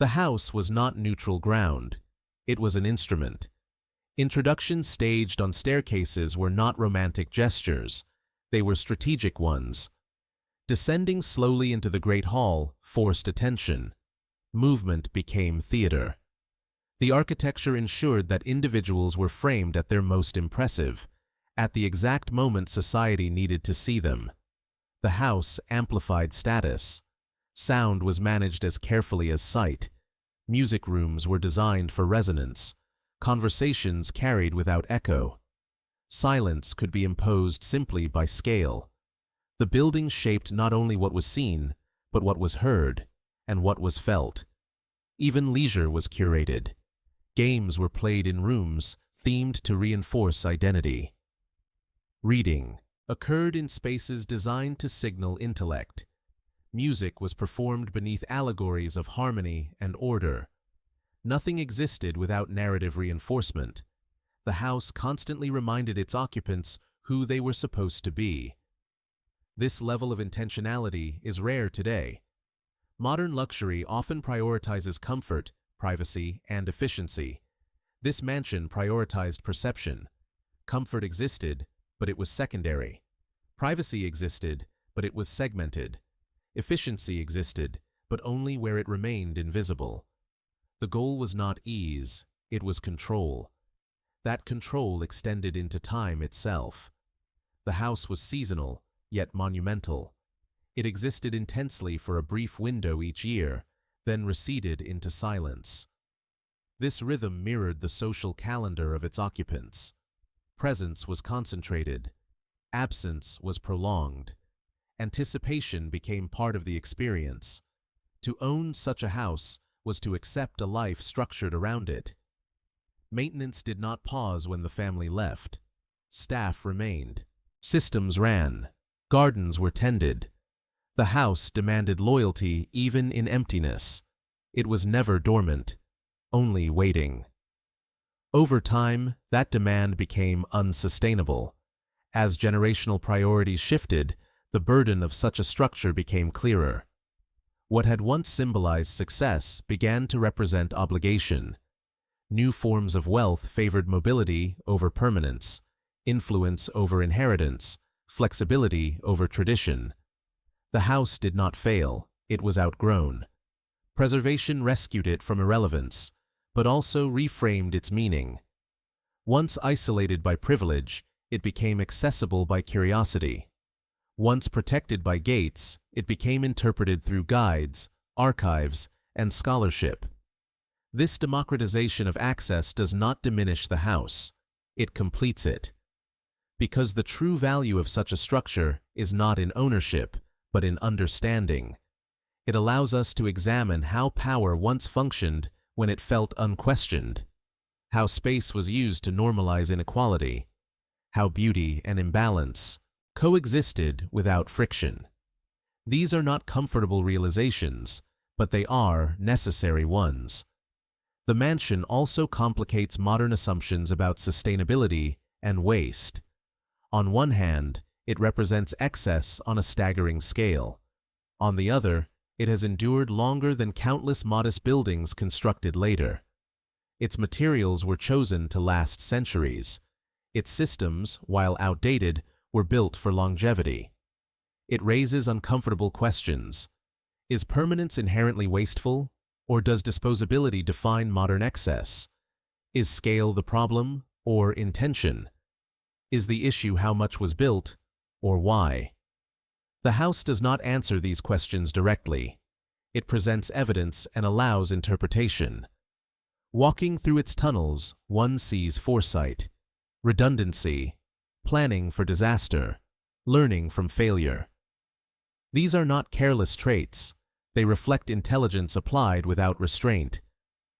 [SPEAKER 1] The house was not neutral ground. It was an instrument. Introductions staged on staircases were not romantic gestures. They were strategic ones. Descending slowly into the great hall forced attention. Movement became theater. The architecture ensured that individuals were framed at their most impressive, at the exact moment society needed to see them. The house amplified status. Sound was managed as carefully as sight. Music rooms were designed for resonance. Conversations carried without echo. Silence could be imposed simply by scale. The building shaped not only what was seen, but what was heard and what was felt. Even leisure was curated. Games were played in rooms themed to reinforce identity. Reading occurred in spaces designed to signal intellect. Music was performed beneath allegories of harmony and order. Nothing existed without narrative reinforcement. The house constantly reminded its occupants who they were supposed to be. This level of intentionality is rare today. Modern luxury often prioritizes comfort, privacy, and efficiency. This mansion prioritized perception. Comfort existed, but it was secondary. Privacy existed, but it was segmented. Efficiency existed, but only where it remained invisible. The goal was not ease, it was control. That control extended into time itself. The house was seasonal, yet monumental. It existed intensely for a brief window each year, then receded into silence. This rhythm mirrored the social calendar of its occupants. Presence was concentrated. Absence was prolonged. Anticipation became part of the experience. To own such a house was to accept a life structured around it. Maintenance did not pause when the family left. Staff remained. Systems ran. Gardens were tended. The house demanded loyalty even in emptiness. It was never dormant, only waiting. Over time, that demand became unsustainable. As generational priorities shifted, the burden of such a structure became clearer. What had once symbolized success began to represent obligation. New forms of wealth favored mobility over permanence, influence over inheritance, flexibility over tradition. The house did not fail, it was outgrown. Preservation rescued it from irrelevance, but also reframed its meaning. Once isolated by privilege, it became accessible by curiosity. Once protected by gates, it became interpreted through guides, archives, and scholarship. This democratization of access does not diminish the house, it completes it. Because the true value of such a structure is not in ownership, but in understanding. It allows us to examine how power once functioned when it felt unquestioned, how space was used to normalize inequality, how beauty and imbalance coexisted without friction. These are not comfortable realizations, but they are necessary ones. The mansion also complicates modern assumptions about sustainability and waste. On one hand, it represents excess on a staggering scale. On the other, it has endured longer than countless modest buildings constructed later. Its materials were chosen to last centuries. Its systems, while outdated, were built for longevity. It raises uncomfortable questions. Is permanence inherently wasteful, or does disposability define modern excess? Is scale the problem, or intention? Is the issue how much was built, or why? The house does not answer these questions directly. It presents evidence and allows interpretation. Walking through its tunnels, one sees foresight, redundancy, planning for disaster, learning from failure. These are not careless traits. They reflect intelligence applied without restraint.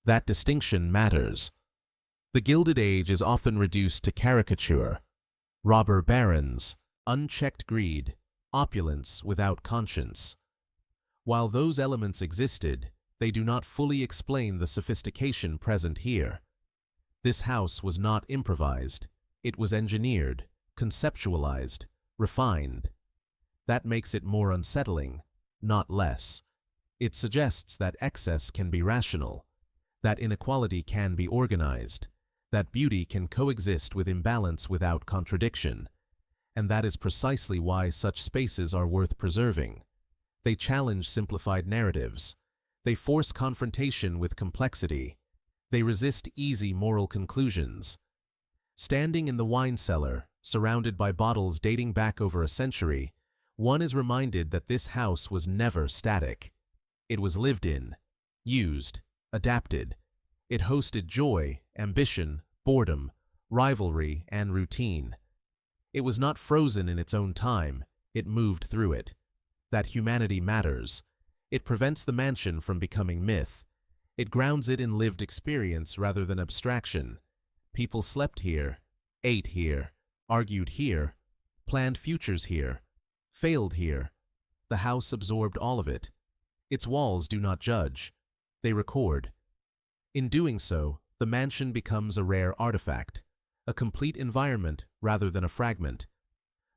[SPEAKER 1] That distinction matters. The Gilded Age is often reduced to caricature: robber barons, unchecked greed, opulence without conscience. While those elements existed, they do not fully explain the sophistication present here. This house was not improvised. It was engineered, conceptualized, refined. That makes it more unsettling, not less. It suggests that excess can be rational, that inequality can be organized, that beauty can coexist with imbalance without contradiction. And that is precisely why such spaces are worth preserving. They challenge simplified narratives. They force confrontation with complexity. They resist easy moral conclusions. Standing in the wine cellar, surrounded by bottles dating back over a century, one is reminded that this house was never static. It was lived in, used, adapted. It hosted joy, ambition, boredom, rivalry, and routine. It was not frozen in its own time. It moved through it. That humanity matters. It prevents the mansion from becoming myth. It grounds it in lived experience rather than abstraction. People slept here, ate here, argued here, planned futures here, failed here. The house absorbed all of it. Its walls do not judge. They record. In doing so, the mansion becomes a rare artifact, a complete environment rather than a fragment.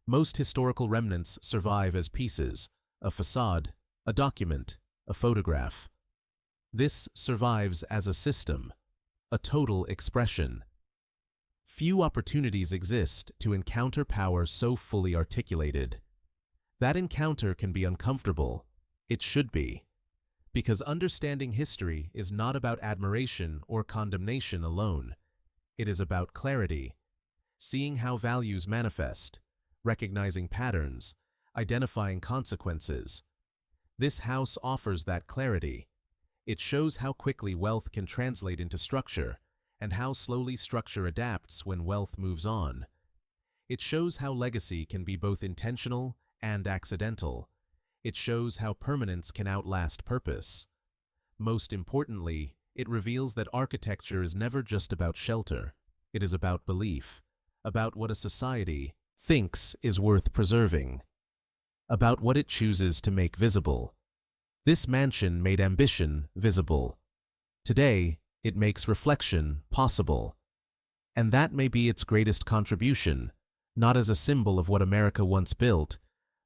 [SPEAKER 1] Most historical remnants survive as pieces: a facade, a document, a photograph. This survives as a system, a total expression. Few opportunities exist to encounter power so fully articulated. That encounter can be uncomfortable. It should be. Because understanding history is not about admiration or condemnation alone. It is about clarity, seeing how values manifest, recognizing patterns, identifying consequences. This house offers that clarity. It shows how quickly wealth can translate into structure, and how slowly structure adapts when wealth moves on. It shows how legacy can be both intentional and accidental. It shows how permanence can outlast purpose. Most importantly, it reveals that architecture is never just about shelter. It is about belief, about what a society thinks is worth preserving, about what it chooses to make visible. This mansion made ambition visible. Today, it makes reflection possible. And that may be its greatest contribution, not as a symbol of what America once built,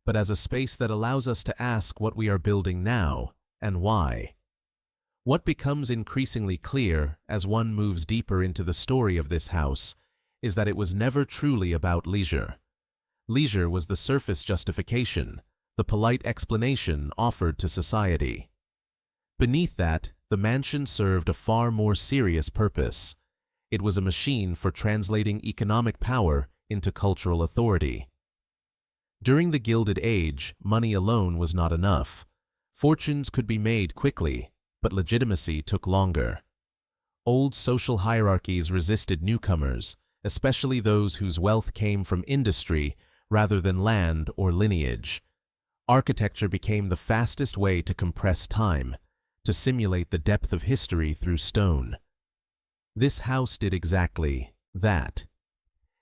[SPEAKER 1] but as a space that allows us to ask what we are building now and why. What becomes increasingly clear as one moves deeper into the story of this house is that it was never truly about leisure. Leisure was the surface justification, the polite explanation offered to society. Beneath that, the mansion served a far more serious purpose. It was a machine for translating economic power into cultural authority. During the Gilded Age, money alone was not enough. Fortunes could be made quickly, but legitimacy took longer. Old social hierarchies resisted newcomers, especially those whose wealth came from industry rather than land or lineage. Architecture became the fastest way to compress time, to simulate the depth of history through stone. This house did exactly that.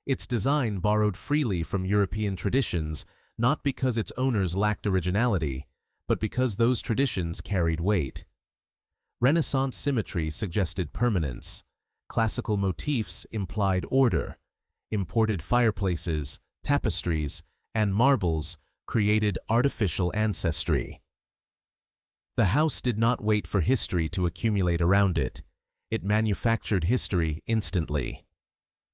[SPEAKER 1] Its design borrowed freely from European traditions, not because its owners lacked originality, but because those traditions carried weight. Renaissance symmetry suggested permanence. Classical motifs implied order. Imported fireplaces, tapestries, and marbles created artificial ancestry. The house did not wait for history to accumulate around it. It manufactured history instantly.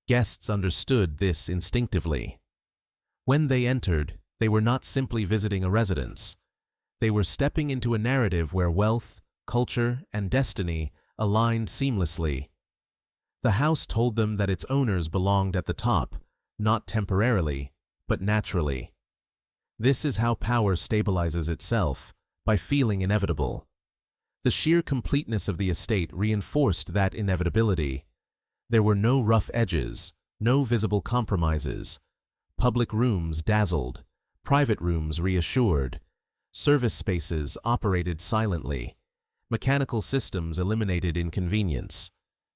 [SPEAKER 1] Guests understood this instinctively. When they entered, they were not simply visiting a residence. They were stepping into a narrative where wealth, culture, and destiny aligned seamlessly. The house told them that its owners belonged at the top, not temporarily, but naturally. This is how power stabilizes itself, by feeling inevitable. The sheer completeness of the estate reinforced that inevitability. There were no rough edges, no visible compromises. Public rooms dazzled, private rooms reassured, service spaces operated silently, mechanical systems eliminated inconvenience.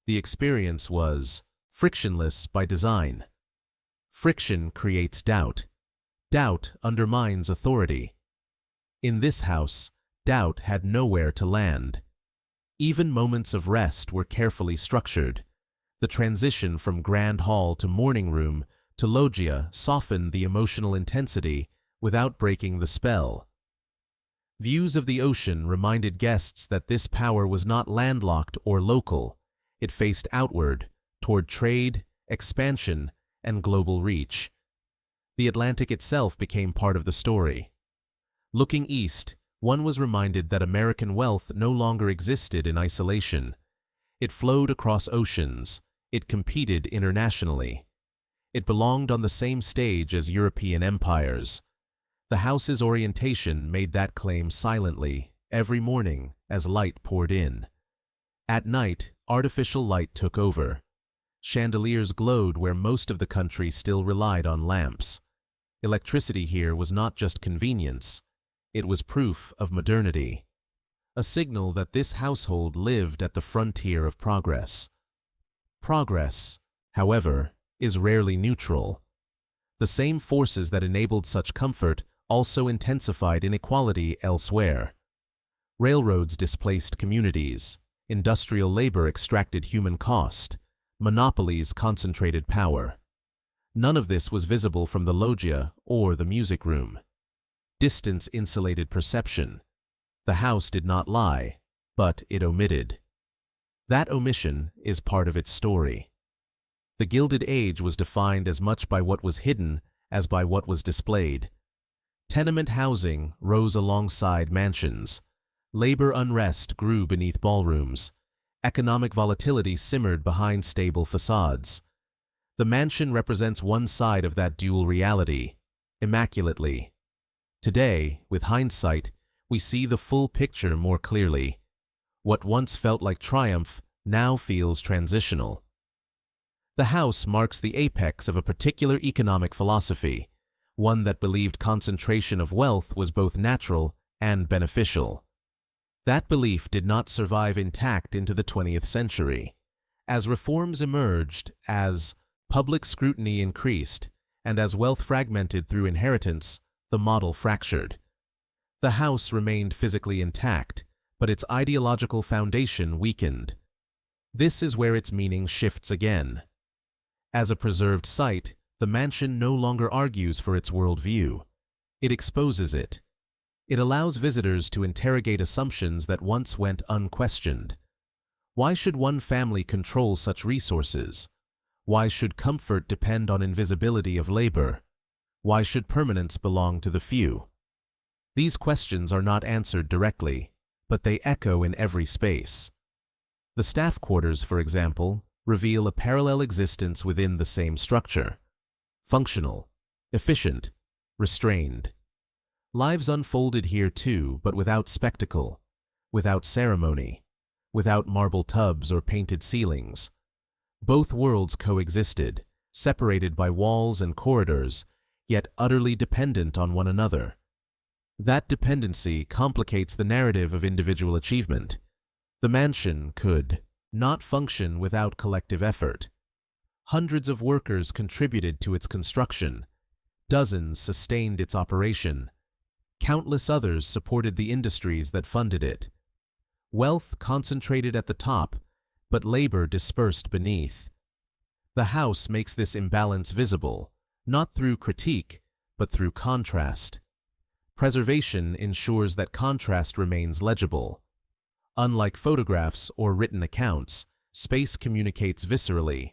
[SPEAKER 1] The experience was frictionless by design. Friction creates doubt. Doubt undermines authority. In this house, doubt had nowhere to land. Even moments of rest were carefully structured. The transition from grand hall to morning room to loggia softened the emotional intensity without breaking the spell. Views of the ocean reminded guests that this power was not landlocked or local. It faced outward, toward trade, expansion, and global reach. The Atlantic itself became part of the story. Looking east, one was reminded that American wealth no longer existed in isolation. It flowed across oceans. It competed internationally. It belonged on the same stage as European empires. The house's orientation made that claim silently, every morning, as light poured in. At night, artificial light took over. Chandeliers glowed where most of the country still relied on lamps. Electricity here was not just convenience. It was proof of modernity. A signal that this household lived at the frontier of progress. Progress, however, is rarely neutral. The same forces that enabled such comfort also intensified inequality elsewhere. Railroads displaced communities. Industrial labor extracted human cost. Monopolies concentrated power. None of this was visible from the loggia or the music room. Distance insulated perception. The house did not lie, but it omitted. That omission is part of its story. The Gilded Age was defined as much by what was hidden as by what was displayed. Tenement housing rose alongside mansions. Labor unrest grew beneath ballrooms. Economic volatility simmered behind stable facades. The mansion represents one side of that dual reality, immaculately. Today, with hindsight, we see the full picture more clearly. What once felt like triumph now feels transitional. The house marks the apex of a particular economic philosophy, one that believed concentration of wealth was both natural and beneficial. That belief did not survive intact into the 20th century. As reforms emerged, as public scrutiny increased, and as wealth fragmented through inheritance, the model fractured. The house remained physically intact, but its ideological foundation weakened. This is where its meaning shifts again. As a preserved site, the mansion no longer argues for its worldview. It exposes it. It allows visitors to interrogate assumptions that once went unquestioned. Why should one family control such resources? Why should comfort depend on invisibility of labor? Why should permanence belong to the few? These questions are not answered directly, but they echo in every space. The staff quarters, for example, reveal a parallel existence within the same structure. Functional, efficient, restrained. Lives unfolded here too, but without spectacle, without ceremony, without marble tubs or painted ceilings. Both worlds coexisted, separated by walls and corridors, yet utterly dependent on one another. That dependency complicates the narrative of individual achievement. The mansion could not function without collective effort. Hundreds of workers contributed to its construction. Dozens sustained its operation. Countless others supported the industries that funded it. Wealth concentrated at the top, but labor dispersed beneath. The house makes this imbalance visible, not through critique, but through contrast. Preservation ensures that contrast remains legible. Unlike photographs or written accounts, space communicates viscerally.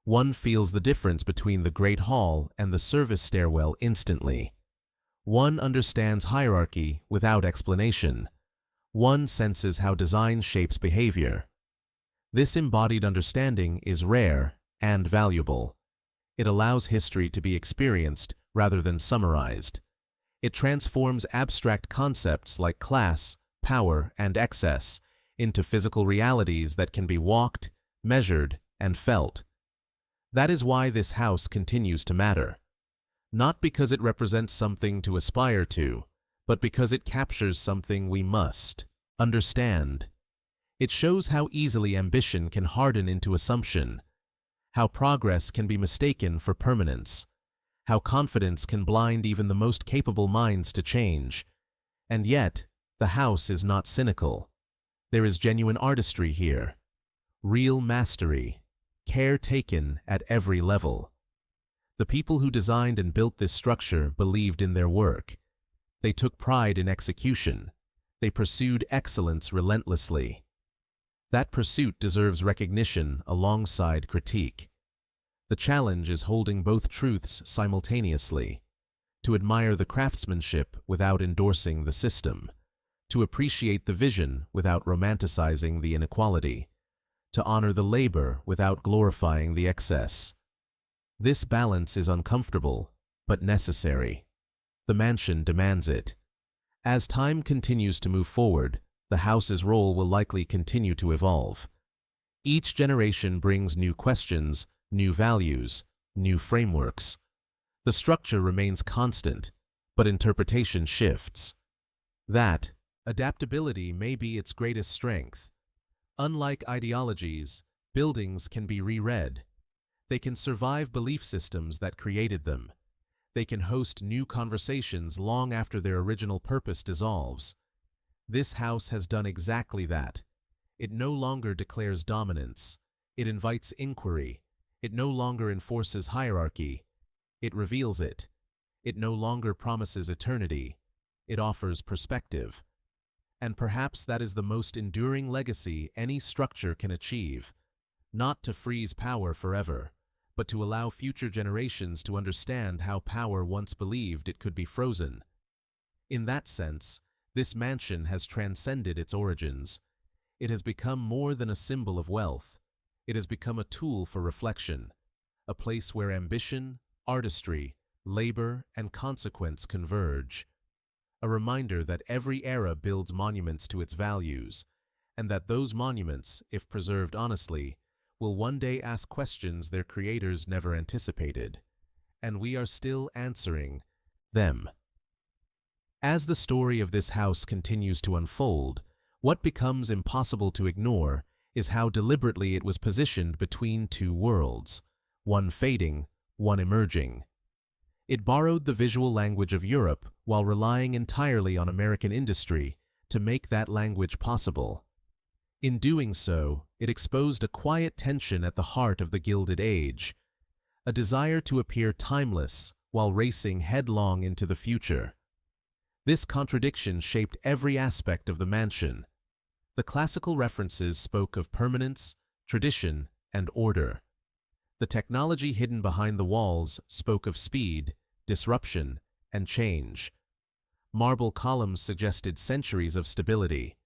[SPEAKER 1] One feels the difference between the Great Hall and the service stairwell instantly. One understands hierarchy without explanation. One senses how design shapes behavior. This embodied understanding is rare and valuable. It allows history to be experienced rather than summarized. It transforms abstract concepts like class, power, and excess into physical realities that can be walked, measured, and felt. That is why this house continues to matter. Not because it represents something to aspire to, but because it captures something we must understand. It shows how easily ambition can harden into assumption, how progress can be mistaken for permanence, how confidence can blind even the most capable minds to change. And yet, the house is not cynical. There is genuine artistry here, real mastery, care taken at every level. The people who designed and built this structure believed in their work. They took pride in execution. They pursued excellence relentlessly. That pursuit deserves recognition alongside critique. The challenge is holding both truths simultaneously, to admire the craftsmanship without endorsing the system, to appreciate the vision without romanticizing the inequality, to honor the labor without glorifying the excess. This balance is uncomfortable, but necessary. The mansion demands it. As time continues to move forward, the house's role will likely continue to evolve. Each generation brings new questions, new values, new frameworks. The structure remains constant, but interpretation shifts. That adaptability may be its greatest strength. Unlike ideologies, buildings can be reread. They can survive belief systems that created them. They can host new conversations long after their original purpose dissolves. This house has done exactly that. It no longer declares dominance. It invites inquiry. It no longer enforces hierarchy. It reveals it. It no longer promises eternity. It offers perspective. And perhaps that is the most enduring legacy any structure can achieve. Not to freeze power forever, but to allow future generations to understand how power once believed it could be frozen. In that sense, this mansion has transcended its origins. It has become more than a symbol of wealth. It has become a tool for reflection, a place where ambition, artistry, labor, and consequence converge. A reminder that every era builds monuments to its values, and that those monuments, if preserved honestly, will one day ask questions their creators never anticipated, and we are still answering them. As the story of this house continues to unfold, what becomes impossible to ignore is how deliberately it was positioned between two worlds, one fading, one emerging. It borrowed the visual language of Europe while relying entirely on American industry to make that language possible. In doing so, it exposed a quiet tension at the heart of the Gilded Age, a desire to appear timeless while racing headlong into the future. This contradiction shaped every aspect of the mansion. The classical references spoke of permanence, tradition, and order. The technology hidden behind the walls spoke of speed, disruption, and change. Marble columns suggested centuries of stability.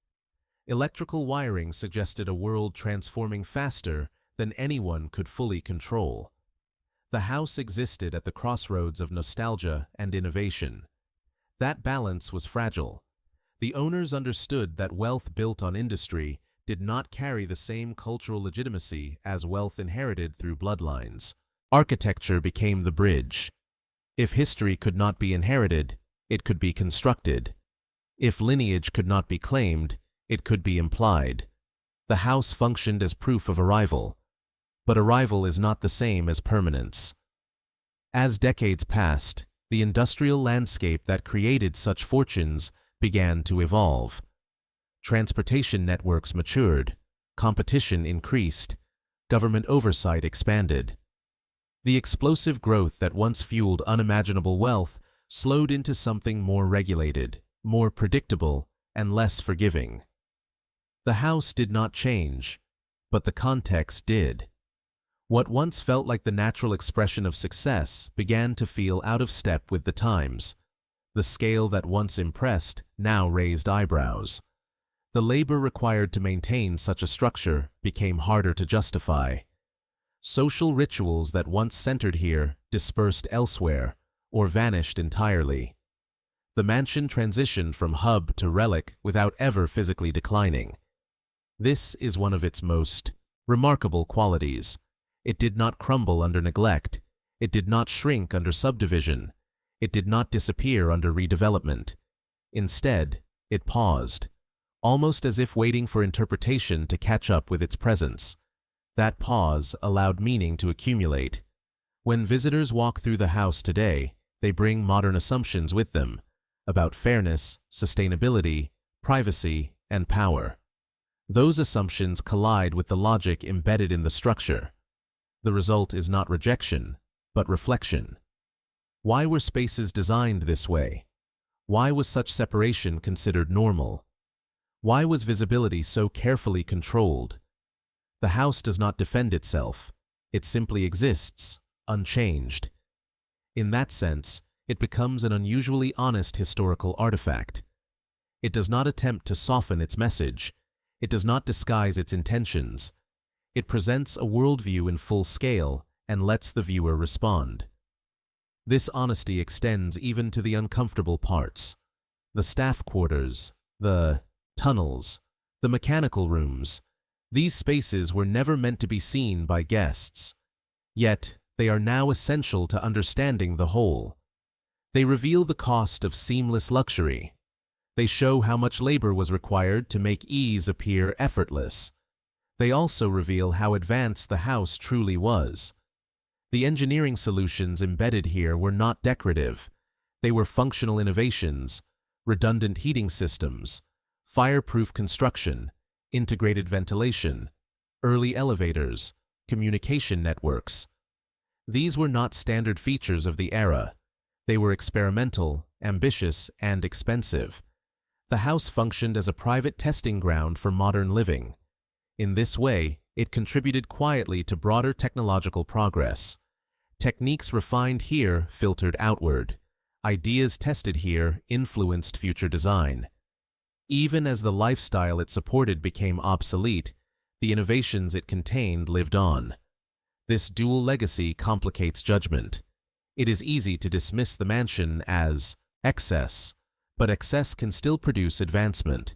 [SPEAKER 1] Electrical wiring suggested a world transforming faster than anyone could fully control. The house existed at the crossroads of nostalgia and innovation. That balance was fragile. The owners understood that wealth built on industry did not carry the same cultural legitimacy as wealth inherited through bloodlines. Architecture became the bridge. If history could not be inherited, it could be constructed. If lineage could not be claimed, it could be implied. The house functioned as proof of arrival, but arrival is not the same as permanence. As decades passed, the industrial landscape that created such fortunes began to evolve. Transportation networks matured, competition increased, government oversight expanded. The explosive growth that once fueled unimaginable wealth slowed into something more regulated, more predictable, and less forgiving. The house did not change, but the context did. What once felt like the natural expression of success began to feel out of step with the times. The scale that once impressed now raised eyebrows. The labor required to maintain such a structure became harder to justify. Social rituals that once centered here dispersed elsewhere or vanished entirely. The mansion transitioned from hub to relic without ever physically declining. This is one of its most remarkable qualities. It did not crumble under neglect. It did not shrink under subdivision. It did not disappear under redevelopment. Instead, it paused, almost as if waiting for interpretation to catch up with its presence. That pause allowed meaning to accumulate. When visitors walk through the house today, they bring modern assumptions with them about fairness, sustainability, privacy, and power. Those assumptions collide with the logic embedded in the structure. The result is not rejection, but reflection. Why were spaces designed this way? Why was such separation considered normal? Why was visibility so carefully controlled? The house does not defend itself. It simply exists, unchanged. In that sense, it becomes an unusually honest historical artifact. It does not attempt to soften its message. It does not disguise its intentions. It presents a worldview in full scale and lets the viewer respond. This honesty extends even to the uncomfortable parts. The staff quarters, the tunnels, the mechanical rooms. These spaces were never meant to be seen by guests. Yet, they are now essential to understanding the whole. They reveal the cost of seamless luxury. They show how much labor was required to make ease appear effortless. They also reveal how advanced the house truly was. The engineering solutions embedded here were not decorative. They were functional innovations, redundant heating systems, fireproof construction, integrated ventilation, early elevators, communication networks. These were not standard features of the era. They were experimental, ambitious, and expensive. The house functioned as a private testing ground for modern living. In this way, it contributed quietly to broader technological progress. Techniques refined here filtered outward. Ideas tested here influenced future design. Even as the lifestyle it supported became obsolete, the innovations it contained lived on. This dual legacy complicates judgment. It is easy to dismiss the mansion as excess, but excess can still produce advancement.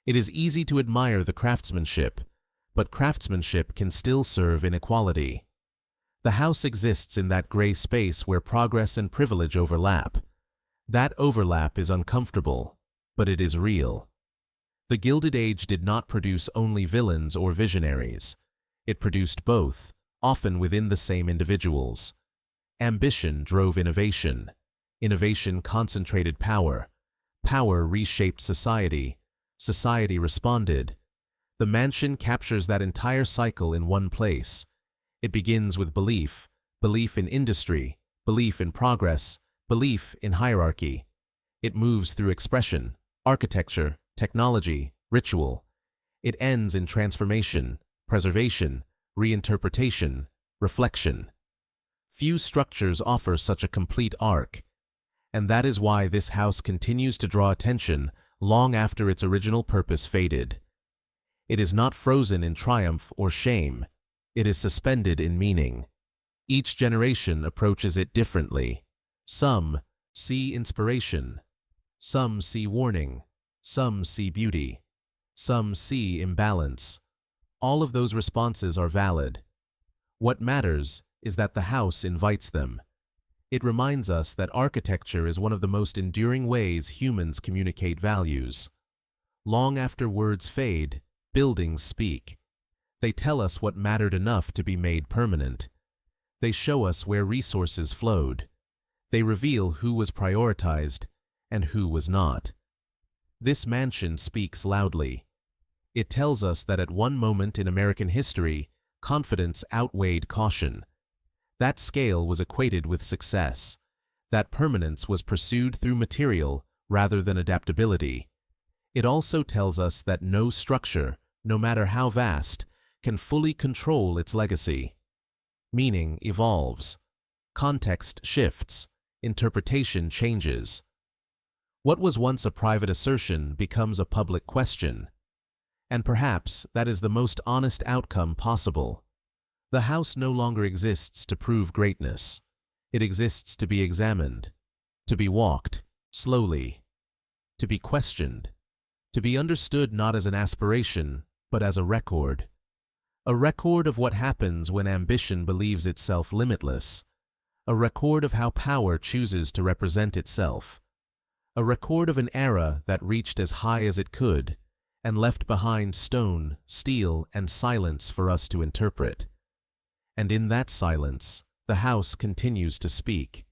[SPEAKER 1] It is easy to admire the craftsmanship, but craftsmanship can still serve inequality. The house exists in that gray space where progress and privilege overlap. That overlap is uncomfortable, but it is real. The Gilded Age did not produce only villains or visionaries. It produced both, often within the same individuals. Ambition drove innovation. Innovation concentrated power. Power reshaped society. Society responded. The mansion captures that entire cycle in one place. It begins with belief, belief in industry, belief in progress, belief in hierarchy. It moves through expression, architecture, technology, ritual. It ends in transformation, preservation, reinterpretation, reflection. Few structures offer such a complete arc, and that is why this house continues to draw attention long after its original purpose faded. It is not frozen in triumph or shame. It is suspended in meaning. Each generation approaches it differently. Some see inspiration. Some see warning. Some see beauty. Some see imbalance. All of those responses are valid. What matters is that the house invites them. It reminds us that architecture is one of the most enduring ways humans communicate values. Long after words fade, buildings speak. They tell us what mattered enough to be made permanent. They show us where resources flowed. They reveal who was prioritized and who was not. This mansion speaks loudly. It tells us that at one moment in American history, confidence outweighed caution. That scale was equated with success. That permanence was pursued through material rather than adaptability. It also tells us that no structure, no matter how vast, can fully control its legacy. Meaning evolves. Context shifts. Interpretation changes. What was once a private assertion becomes a public question. And perhaps that is the most honest outcome possible. The house no longer exists to prove greatness. It exists to be examined, to be walked, slowly, to be questioned, to be understood not as an aspiration, but as a record. A record of what happens when ambition believes itself limitless. A record of how power chooses to represent itself. A record of an era that reached as high as it could, and left behind stone, steel, and silence for us to interpret. And in that silence, the house continues to speak.